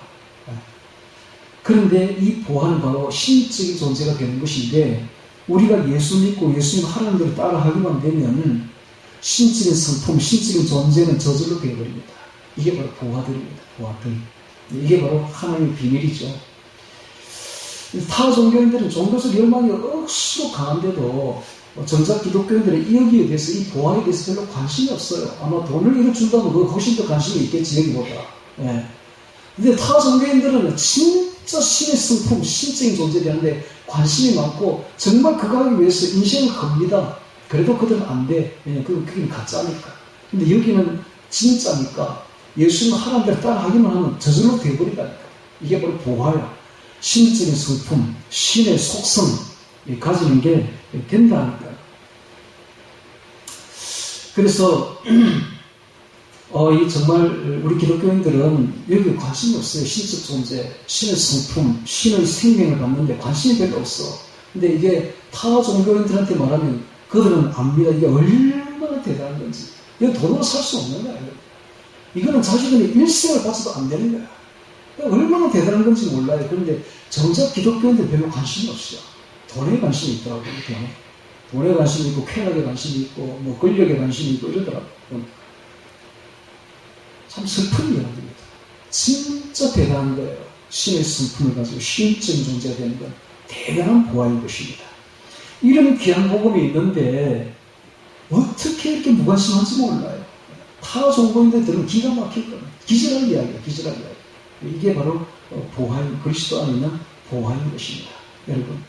그런데 이 보화는 바로 신적인 존재가 되는 것인데, 우리가 예수 믿고 예수님 하라는 대로 따라하기만 되면 신적인 성품, 신적인 존재는 저절로 되어버립니다. 이게 바로 보화들입니다. 보화들. 이게 바로 하나님의 비밀이죠. 타 종교인들은 종교적 열망이 억수로 강한데도 정작 기독교인들은 여기에 대해서, 이 보화에 대해서 별로 관심이 없어요. 아마 돈을 잃어준다면 그거 훨씬 더 관심이 있겠지, 여기보다. 예. 근데 타 종교인들은 진짜 신의 성품, 신적인 존재에 대한데 관심이 많고, 정말 그거 하기 위해서 인생을 겁니다. 그래도 그들은 안 돼. 왜냐면 그게 가짜니까. 근데 여기는 진짜니까 예수님 하라는 대로 따라하기만 하면 저절로 되어버린다니까. 이게 바로 보화야. 신적인 성품, 신의 속성 가지는 게 된다니까요. 그래서 이 정말 우리 기독교인들은 여기에 관심이 없어요. 신적 존재, 신의 성품, 신의 생명을 갖는데 관심이 별로 없어. 근데 이게 타 종교인들한테 말하면 그들은 압니다. 이게 얼마나 대단한 건지. 이거 돈으로 살 수 없는 거야. 이거는 자기들의 일생을 바쳐도 안 되는 거야. 얼마나 대단한 건지 몰라요. 그런데 정작 기독교인들 별로 관심이 없어요. 돈에 관심이 있더라고요. 돈에 관심이 있고, 쾌락에 관심이 있고, 뭐 권력에 관심이 있고 이러더라고요. 참 슬픈 이야기입니다. 진짜 대단한 거예요. 신의 성품을 가지고 신적인 존재가 되는 건 대단한 보화인 것입니다. 이런 귀한 복음이 있는데 어떻게 이렇게 무관심한지 몰라요. 타 종교인들은 기가 막힐 겁니다. 기절할 이야기예요. 기절할 이야기. 이게 바로 보화인, 그리스도 안에 있는 보화인 것입니다. 여러분,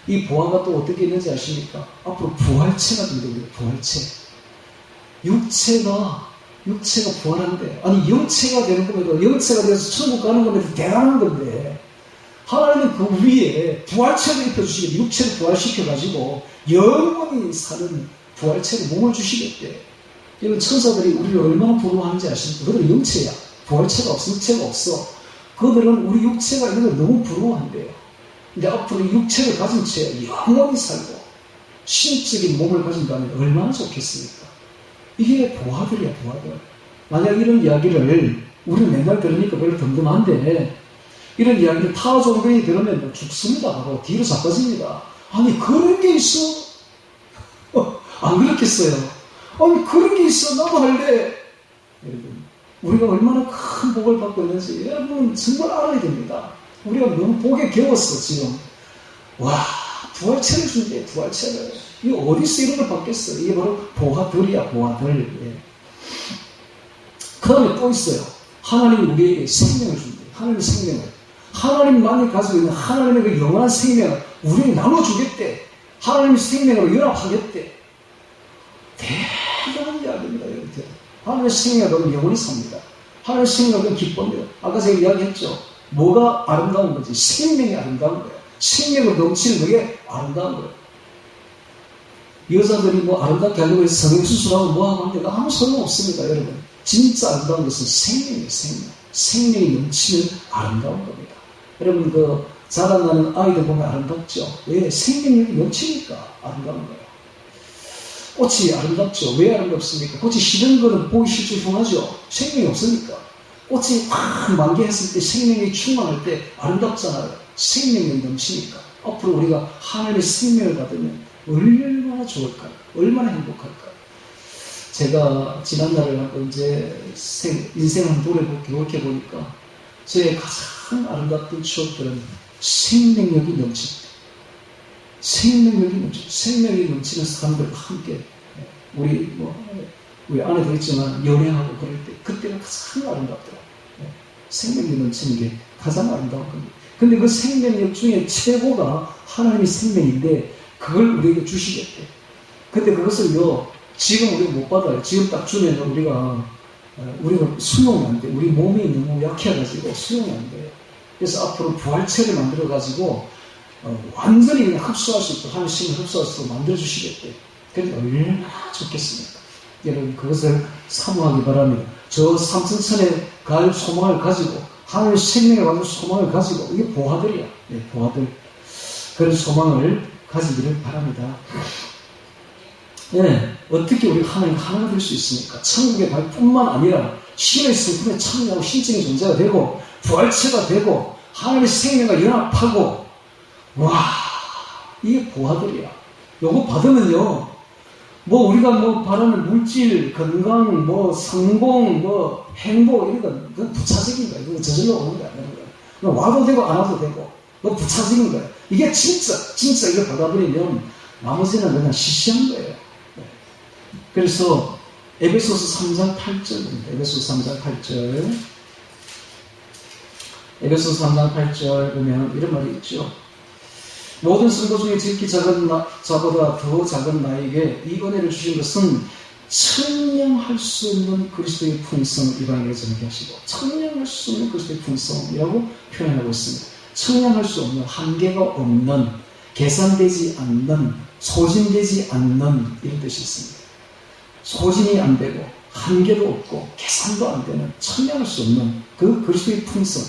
이 보화가 또 어떻게 있는지 아십니까? 앞으로 부활체가 됩니다. 부활체. 육체가 부활한대. 아니, 영체가 되는 겁니다. 영체가 돼서 천국 가는 겁니다. 대단한 건데, 하나님은 그 위에 부활체를 입혀주시겠대. 육체를 부활시켜가지고 영원히 사는 부활체를 몸을 주시겠대. 이런 천사들이 우리를 얼마나 부러워하는지 아십니까? 그들은 영체야. 부활체가 없어. 육체가 없어. 그들은 우리 육체가 있는 걸 너무 부러워한대요. 근데 앞으로 육체를 가진 채 영원히 살고 신적인 몸을 가진다면 얼마나 좋겠습니까? 이게 보화들이야, 보화들. 만약 이런 이야기를 우리는 맨날 들으니까 별로 덤덤한데, 이런 이야기를 타 종교인이 들으면 뭐 죽습니다 하고 뒤로 자빠집니다. 아니, 그런 게 있어? 안 그렇겠어요? 아니, 그런 게 있어? 나도 할래. 여러분, 우리가 얼마나 큰 복을 받고 있는지 여러분 정말 알아야 됩니다. 우리가 너무 복에 겨웠어 지금. 와, 부활체를 준대. 부활체를. 이게 어디서 이런 걸 받겠어? 이게 바로 보화들이야, 보화들. 예. 그 다음에 또 있어요. 하나님이 우리에게 생명을 준대. 하나님의 생명을. 하나님만이 가지고 있는 하나님의 그 영원한 생명을 우리에게 나눠주겠대. 하나님의 생명으로 연합하겠대. 대단한 이야기입니다, 여러분. 하나님의 생명으로 영원히 삽니다. 하나님의 생명으로 기쁩니다. 아까 제가 이야기했죠. 뭐가 아름다운 거지? 생명이 아름다운 거예요. 생명으로 넘치는 그게 아름다운 거예요. 여자들이 뭐 아름답게 하려고 해서 성형수술하고 뭐하고 하는데 아무 소용없습니다, 여러분. 진짜 아름다운 것은 생명이에요, 생명. 생명이 넘치는 아름다운 겁니다. 여러분, 그 자라나는 아이들 보면 아름답죠? 왜? 생명력이 넘치니까 아름다운 거예요. 꽃이 아름답죠? 왜 아름답습니까? 꽃이 시든 거는 보기 싫죠, 흉하죠? 생명이 없으니까. 꽃이 확 만개했을 때, 생명이 충만할 때 아름답잖아요. 생명이 넘치니까. 앞으로 우리가 하나님의 생명을 받으면 얼마나 좋을까요? 얼마나 행복할까요? 제가 지난날을 한번 이제 인생을 한번 돌이켜보니까 저의 가장 아름답던 추억들은 생명력이 넘칠 때, 생명이 넘치는 사람들과 함께 우리 아내도 있지만 연애하고 그럴 때 그때가 가장 아름답더라고요. 생명력이 넘치는 게 가장 아름다운 겁니다. 근데 그 생명력 중에 최고가 하나님의 생명인데 그걸 우리에게 주시겠대. 근데 그것을요, 지금 우리가 못 받아요. 지금 딱 주면 우리가 수용이 안 돼. 우리 몸이 너무 약해가지고 수용이 안 돼요. 그래서 앞으로 부활체를 만들어가지고 완전히 그냥 흡수할 수 있고 하나님의 생명을 흡수할 수 있도록 만들어주시겠대. 그러니까 얼마나 좋겠습니까? 여러분, 그것을 사모하기 바랍니다. 저 삼천천에 갈 소망을 가지고 하나님의 생명을 받는 소망을 가지고, 이게 보화들이야. 네, 보화들. 그런 소망을 가지기를 바랍니다. 네, 어떻게 우리가 하나님 하나가 될 수 있습니까? 천국에 갈 뿐만 아니라 신의 성품에 참여하고 신적인 존재가 되고 부활체가 되고 하나님의 생명과 연합하고, 와, 이게 보화들이야. 요거 받으면요, 뭐 우리가 뭐 바라는 물질, 건강, 뭐 성공, 뭐 행복, 이런 건 그건 부차적인 거야. 이거 저절로 오는 게 아니는 거야. 와도 되고 안 와도 되고, 그건 부차적인 거야. 이게 진짜 이걸 받아버리면 나머지는 그냥 시시한 거예요. 그래서 에베소서 3장 8절입니다. 에베소서 3장 8절. 에베소서 3장 8절 보면 이런 말이 있죠. 모든 성도 중에 지극히 작은 자보다 더 작은 나에게 이 은혜를 주신 것은 측량할 수 없는 그리스도의 풍성을 이방인에게 전하게 하시고, 측량할 수 없는 그리스도의 풍성이라고 표현하고 있습니다. 측량할 수 없는, 한계가 없는, 계산되지 않는, 소진되지 않는, 이런 뜻이 있습니다. 소진이 안 되고 한계도 없고 계산도 안 되는, 측량할 수 없는 그 그리스도의 풍성,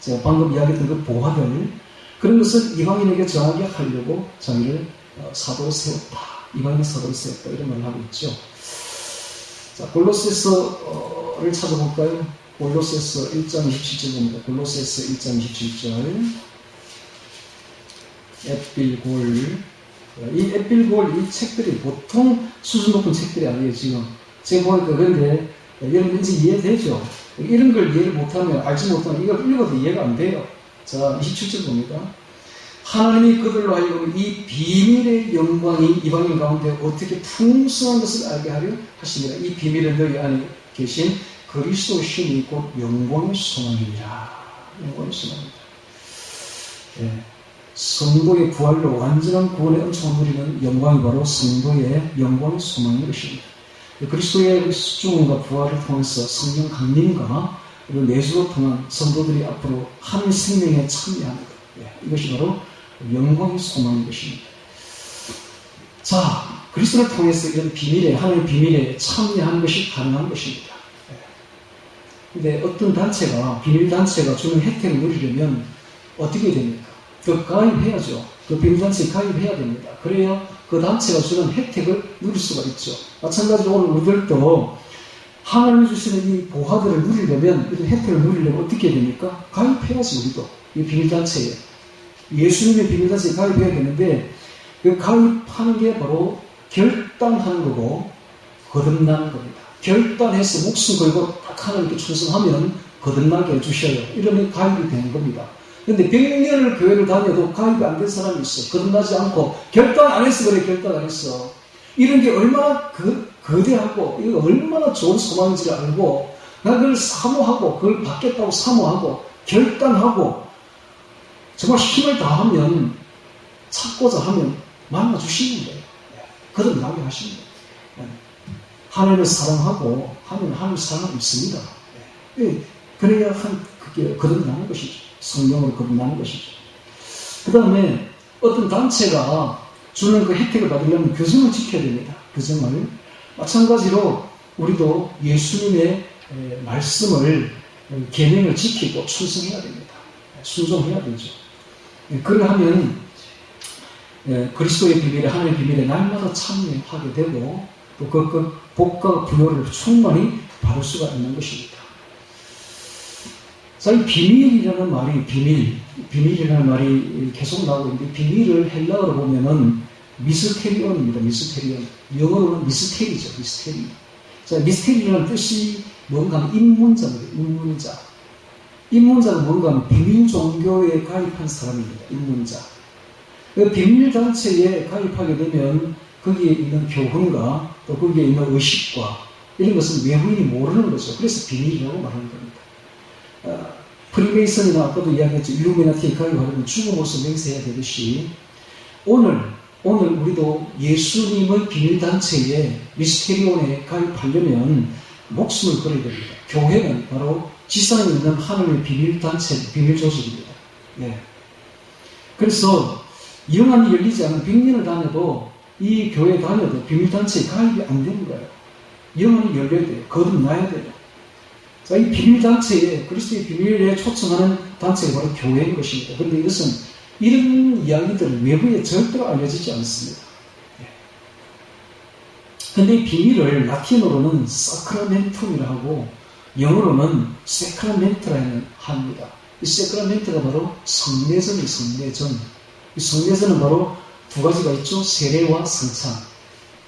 제가 방금 이야기했던 그 보화들, 그런 것을 이방인에게 전하게 하려고 자기를 사도로 세웠다. 이방인의 사도로 세웠다. 이런 말을 하고 있죠. 자, 골로새서를 찾아볼까요? 골로새서 1장 27절 봅니다. 골로새서 1장 27절. 에필골. 이 에필골, 이 책들이 보통 수준 높은 책들이 아니에요, 지금. 제가 보니까 그런데 여러분 이제 이해되죠? 이런 걸 이해를 못하면, 알지 못하면 이걸 읽어도 이해가 안 돼요. 자, 27절 봅니다. 하나님이 그들로 하여금 이 비밀의 영광이 이방인 가운데 어떻게 풍성한 것을 알게 하려 하십니다. 이 비밀은 너희 안에 계신 그리스도 신이 곧 영광의 소망이니라. 영광의 소망입니다. 예. 성도의 부활로 완전한 구원의 은총을 누리는 영광이 바로 성도의 영광의 소망인 것입니다. 그리스도의 죽음과 부활을 통해서 성령 강림과 그리고 내주로 통한 성도들이 앞으로 하나님 생명에 참여하는 것. 이것이 바로 영광의 소망인 것입니다. 자, 그리스도를 통해서 이런 비밀에, 하나님의 비밀에 참여하는 것이 가능한 것입니다. 근데 어떤 단체가, 비밀단체가 주는 혜택을 누리려면 어떻게 됩니까? 그 가입해야죠. 그 비밀단체에 가입해야 됩니다. 그래야 그 단체가 주는 혜택을 누릴 수가 있죠. 마찬가지로 오늘 우리들도 하나님이 주시는 이 보화들을 누리려면, 이런 혜택을 누리려면 어떻게 됩니까? 가입해야지, 우리도. 이 비밀단체에. 예수님의 비밀단체에 가입해야 되는데, 그 가입하는 게 바로 결단하는 거고, 거듭나는 겁니다. 결단해서 목숨 걸고 딱 하나님께 충성하면 거듭나게 해주셔요. 이러면 가입이 되는 겁니다. 근데 100년을 교회를 다녀도 가입이 안 된 사람이 있어. 거듭나지 않고, 결단 안 했어. 그래, 결단 안 했어. 이런 게 얼마나 거대하고, 이거 얼마나 좋은 소망인지를 알고, 나 그걸 사모하고, 그걸 받겠다고 사모하고, 결단하고, 정말 힘을 다하면, 찾고자 하면, 만나주시는 거예요. 거듭나게 하시는 거예요. 하나님을 사랑하고, 하면 하나님을 사랑하고 있습니다. 그래야 그게 거듭나는 것이죠. 성령으로 거듭나는 것이죠. 그 다음에 어떤 단체가 주는 그 혜택을 받으려면 규정을 지켜야 됩니다. 규정을. 마찬가지로 우리도 예수님의 말씀을, 계명을 지키고 충성해야 됩니다. 순종해야 되죠. 그러하면 그리스도의 비밀에, 하나님의 비밀에 날마다 참여하게 되고, 또 그 복과 부요를 충만히 받을 수가 있는 것입니다. 자, 이 비밀이라는 말이, 비밀이라는 말이 계속 나오고 있는데, 비밀을 헬라어로 보면은 미스테리온입니다. 미스테리온. 영어로는 미스테리죠. 미스테리. 자, 미스테리라는 뜻이 뭔가 하면 입문자입니다. 입문자. 입문자는 뭔가 하면 비밀 종교에 가입한 사람입니다. 입문자. 그 비밀 단체에 가입하게 되면 거기에 있는 교훈과 또 거기에 있는 의식과 이런 것은 외부인이 모르는 거죠. 그래서 비밀이라고 말하는 겁니다. 프리메이슨이나 아까도 이야기했죠. 일루미나티에 가입하려면 죽음으로써 맹세해야 되듯이 오늘 우리도 예수님의 비밀단체에, 미스테리온에 가입하려면 목숨을 걸어야 됩니다. 교회는 바로 지상에 있는 하나님의 비밀단체, 비밀조직입니다. 네. 그래서 영안이 열리지 않은 100년을 다녀도, 이 교회에 다녀도 비밀단체에 가입이 안 되는 거예요. 영안이 열려야 돼요. 거듭나야 돼요. 자, 이 비밀단체에, 그리스도의 비밀에 초청하는 단체가 바로 교회인 것입니다. 그런데 이것은 이런 이야기들은 외부에 절대로 알려지지 않습니다. 근데 이 비밀을 라틴어로는 사크라멘툼이라 하고 영어로는 세크라멘트라는 합니다. 이 세크라멘트가 바로 성례전이 성례전. 이 성례전은 바로 두 가지가 있죠. 세례와 성찬.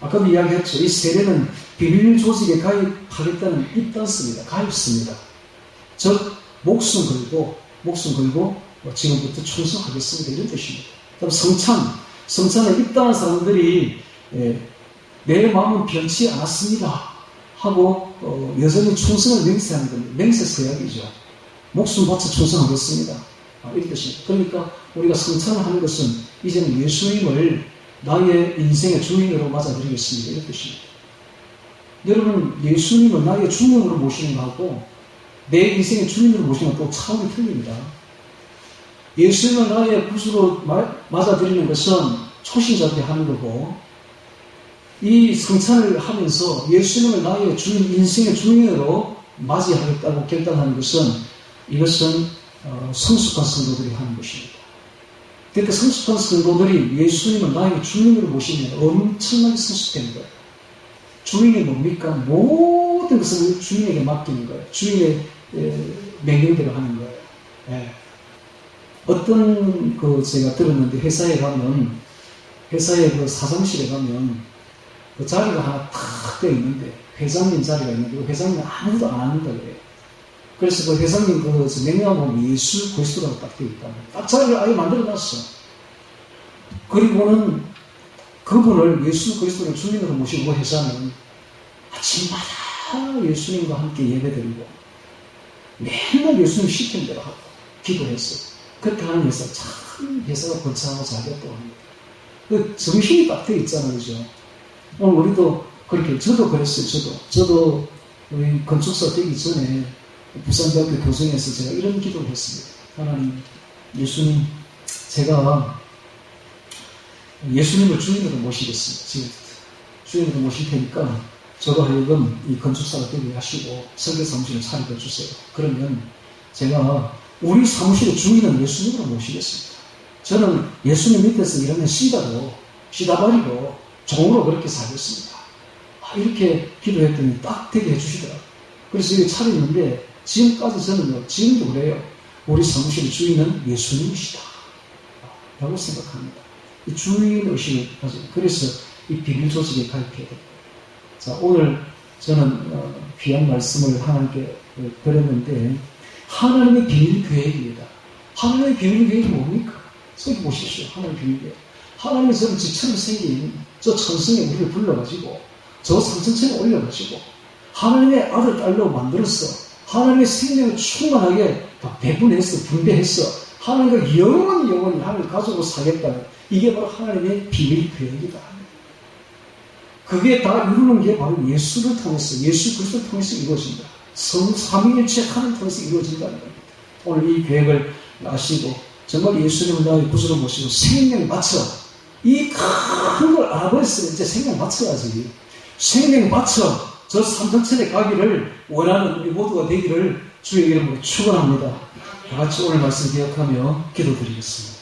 아까도 이야기했죠. 이 세례는 비밀 조직에 가입하겠다는 입단습니다. 가입습니다. 즉 목숨 걸고 지금부터 충성하겠습니다. 이런 뜻입니다. 그다음 성찬에 입단한 사람들이 내 마음은 변치 않았습니다 하고 여전히 충성을 맹세하는 겁니다. 맹세서약이죠. 목숨 바쳐 충성하겠습니다. 이런 뜻입니다. 그러니까 우리가 성찬을 하는 것은 이제는 예수님을 나의 인생의 주인으로 맞아들이겠습니다. 이런 뜻입니다. 여러분, 예수님을 나의 주님으로 모시는 것하고 내 인생의 주인으로 모시는 것도 차원이 틀립니다. 예수님을 나의 구주로 맞아들이는 것은 초신자들이 하는 거고, 이 성찬을 하면서 예수님을 나의 주인, 인생의 주인으로 맞이하겠다고 결단하는 것은 이것은 성숙한 성도들이 하는 것입니다. 그러니까 성숙한 성도들이 예수님을 나의 주인으로 모시면 엄청나게 성숙되는 거예요. 주인이 뭡니까? 모든 것을 주인에게 맡기는 거예요. 주인의 명령대로 하는 거예요. 예. 어떤 제가 들었는데 회사에 가면 회사의 그 사장실에 가면 그 자리가 하나 탁 되어 있는데 회장님 자리가 있는데 그 회장님 아무도 안 앉는다 그래요. 그래서 그 회장님 그 명령하고 예수 그리스도라고 딱 되어 있다. 딱 자리를 아예 만들어놨어. 그리고는 그분을 예수 그리스도를 주인으로 모시고 회사는 아침마다 예수님과 함께 예배드리고 맨날 예수님 시키는 대로 하고 기도했어요. 그렇게 하는 회사 참 회사가 번창하고 잘 됐다고 합니다. 그 정신이 딱 되어 있잖아요. 그죠? 오늘 우리도 그렇게, 저도 그랬어요. 저도 우리 건축사 되기 전에 부산대학교 교정에서 제가 이런 기도를 했습니다. 하나님, 예수님, 제가 예수님을 주인으로 모시겠습니다. 지금부터. 주인으로 모실 테니까 저도 하여금 이 건축사가 되게 하시고 설계 사무실을 차려줘 주세요. 그러면 제가 우리 사무실의 주인은 예수님으로 모시겠습니다. 저는 예수님 밑에서 일하는 시다바리로 종으로 그렇게 살겠습니다. 이렇게 기도했더니 딱 되게 해주시더라고요. 그래서 이게 차렸는데 지금까지 저는 지금도 그래요. 우리 사무실의 주인은 예수님이시다 라고 생각합니다. 이 주인의식을 가지고 그래서 이 비밀 조직에 가입해야 됩니다. 자, 오늘 저는 귀한 말씀을 하나님께 드렸는데 하나님의 비밀 계획입니다. 하나님의 비밀 계획이 뭡니까? 저기 보십시오. 하나님의 비밀 계획. 하나님이 저는 지처럼 생긴 저 천성에 우리를 불러가지고 저 삼천천에 올려가지고 하나님의 아들, 딸로 만들었어. 하나님의 생명을 충만하게 배분해서 분배했어. 하나님과 영원히 하나님을 가지고 살겠다는 이게 바로 하나님의 비밀 계획이다. 그게 다 이루는 게 바로 예수를 통해서, 예수 그리스도를 통해서 이루어진다. 삼위일체 하나님을 통해서 이루어진다는 겁니다. 오늘 이 계획을 아시고 정말 예수님을 나의 구주로 모시고 생명 바쳐 이 큰 걸 알아버렸어요. 이제 생명 바쳐야지. 생명 바쳐 저 삼천천에 가기를 원하는 우리 모두가 되기를 주의 이름으로 축원합니다. 다 같이 오늘 말씀 기억하며 기도드리겠습니다.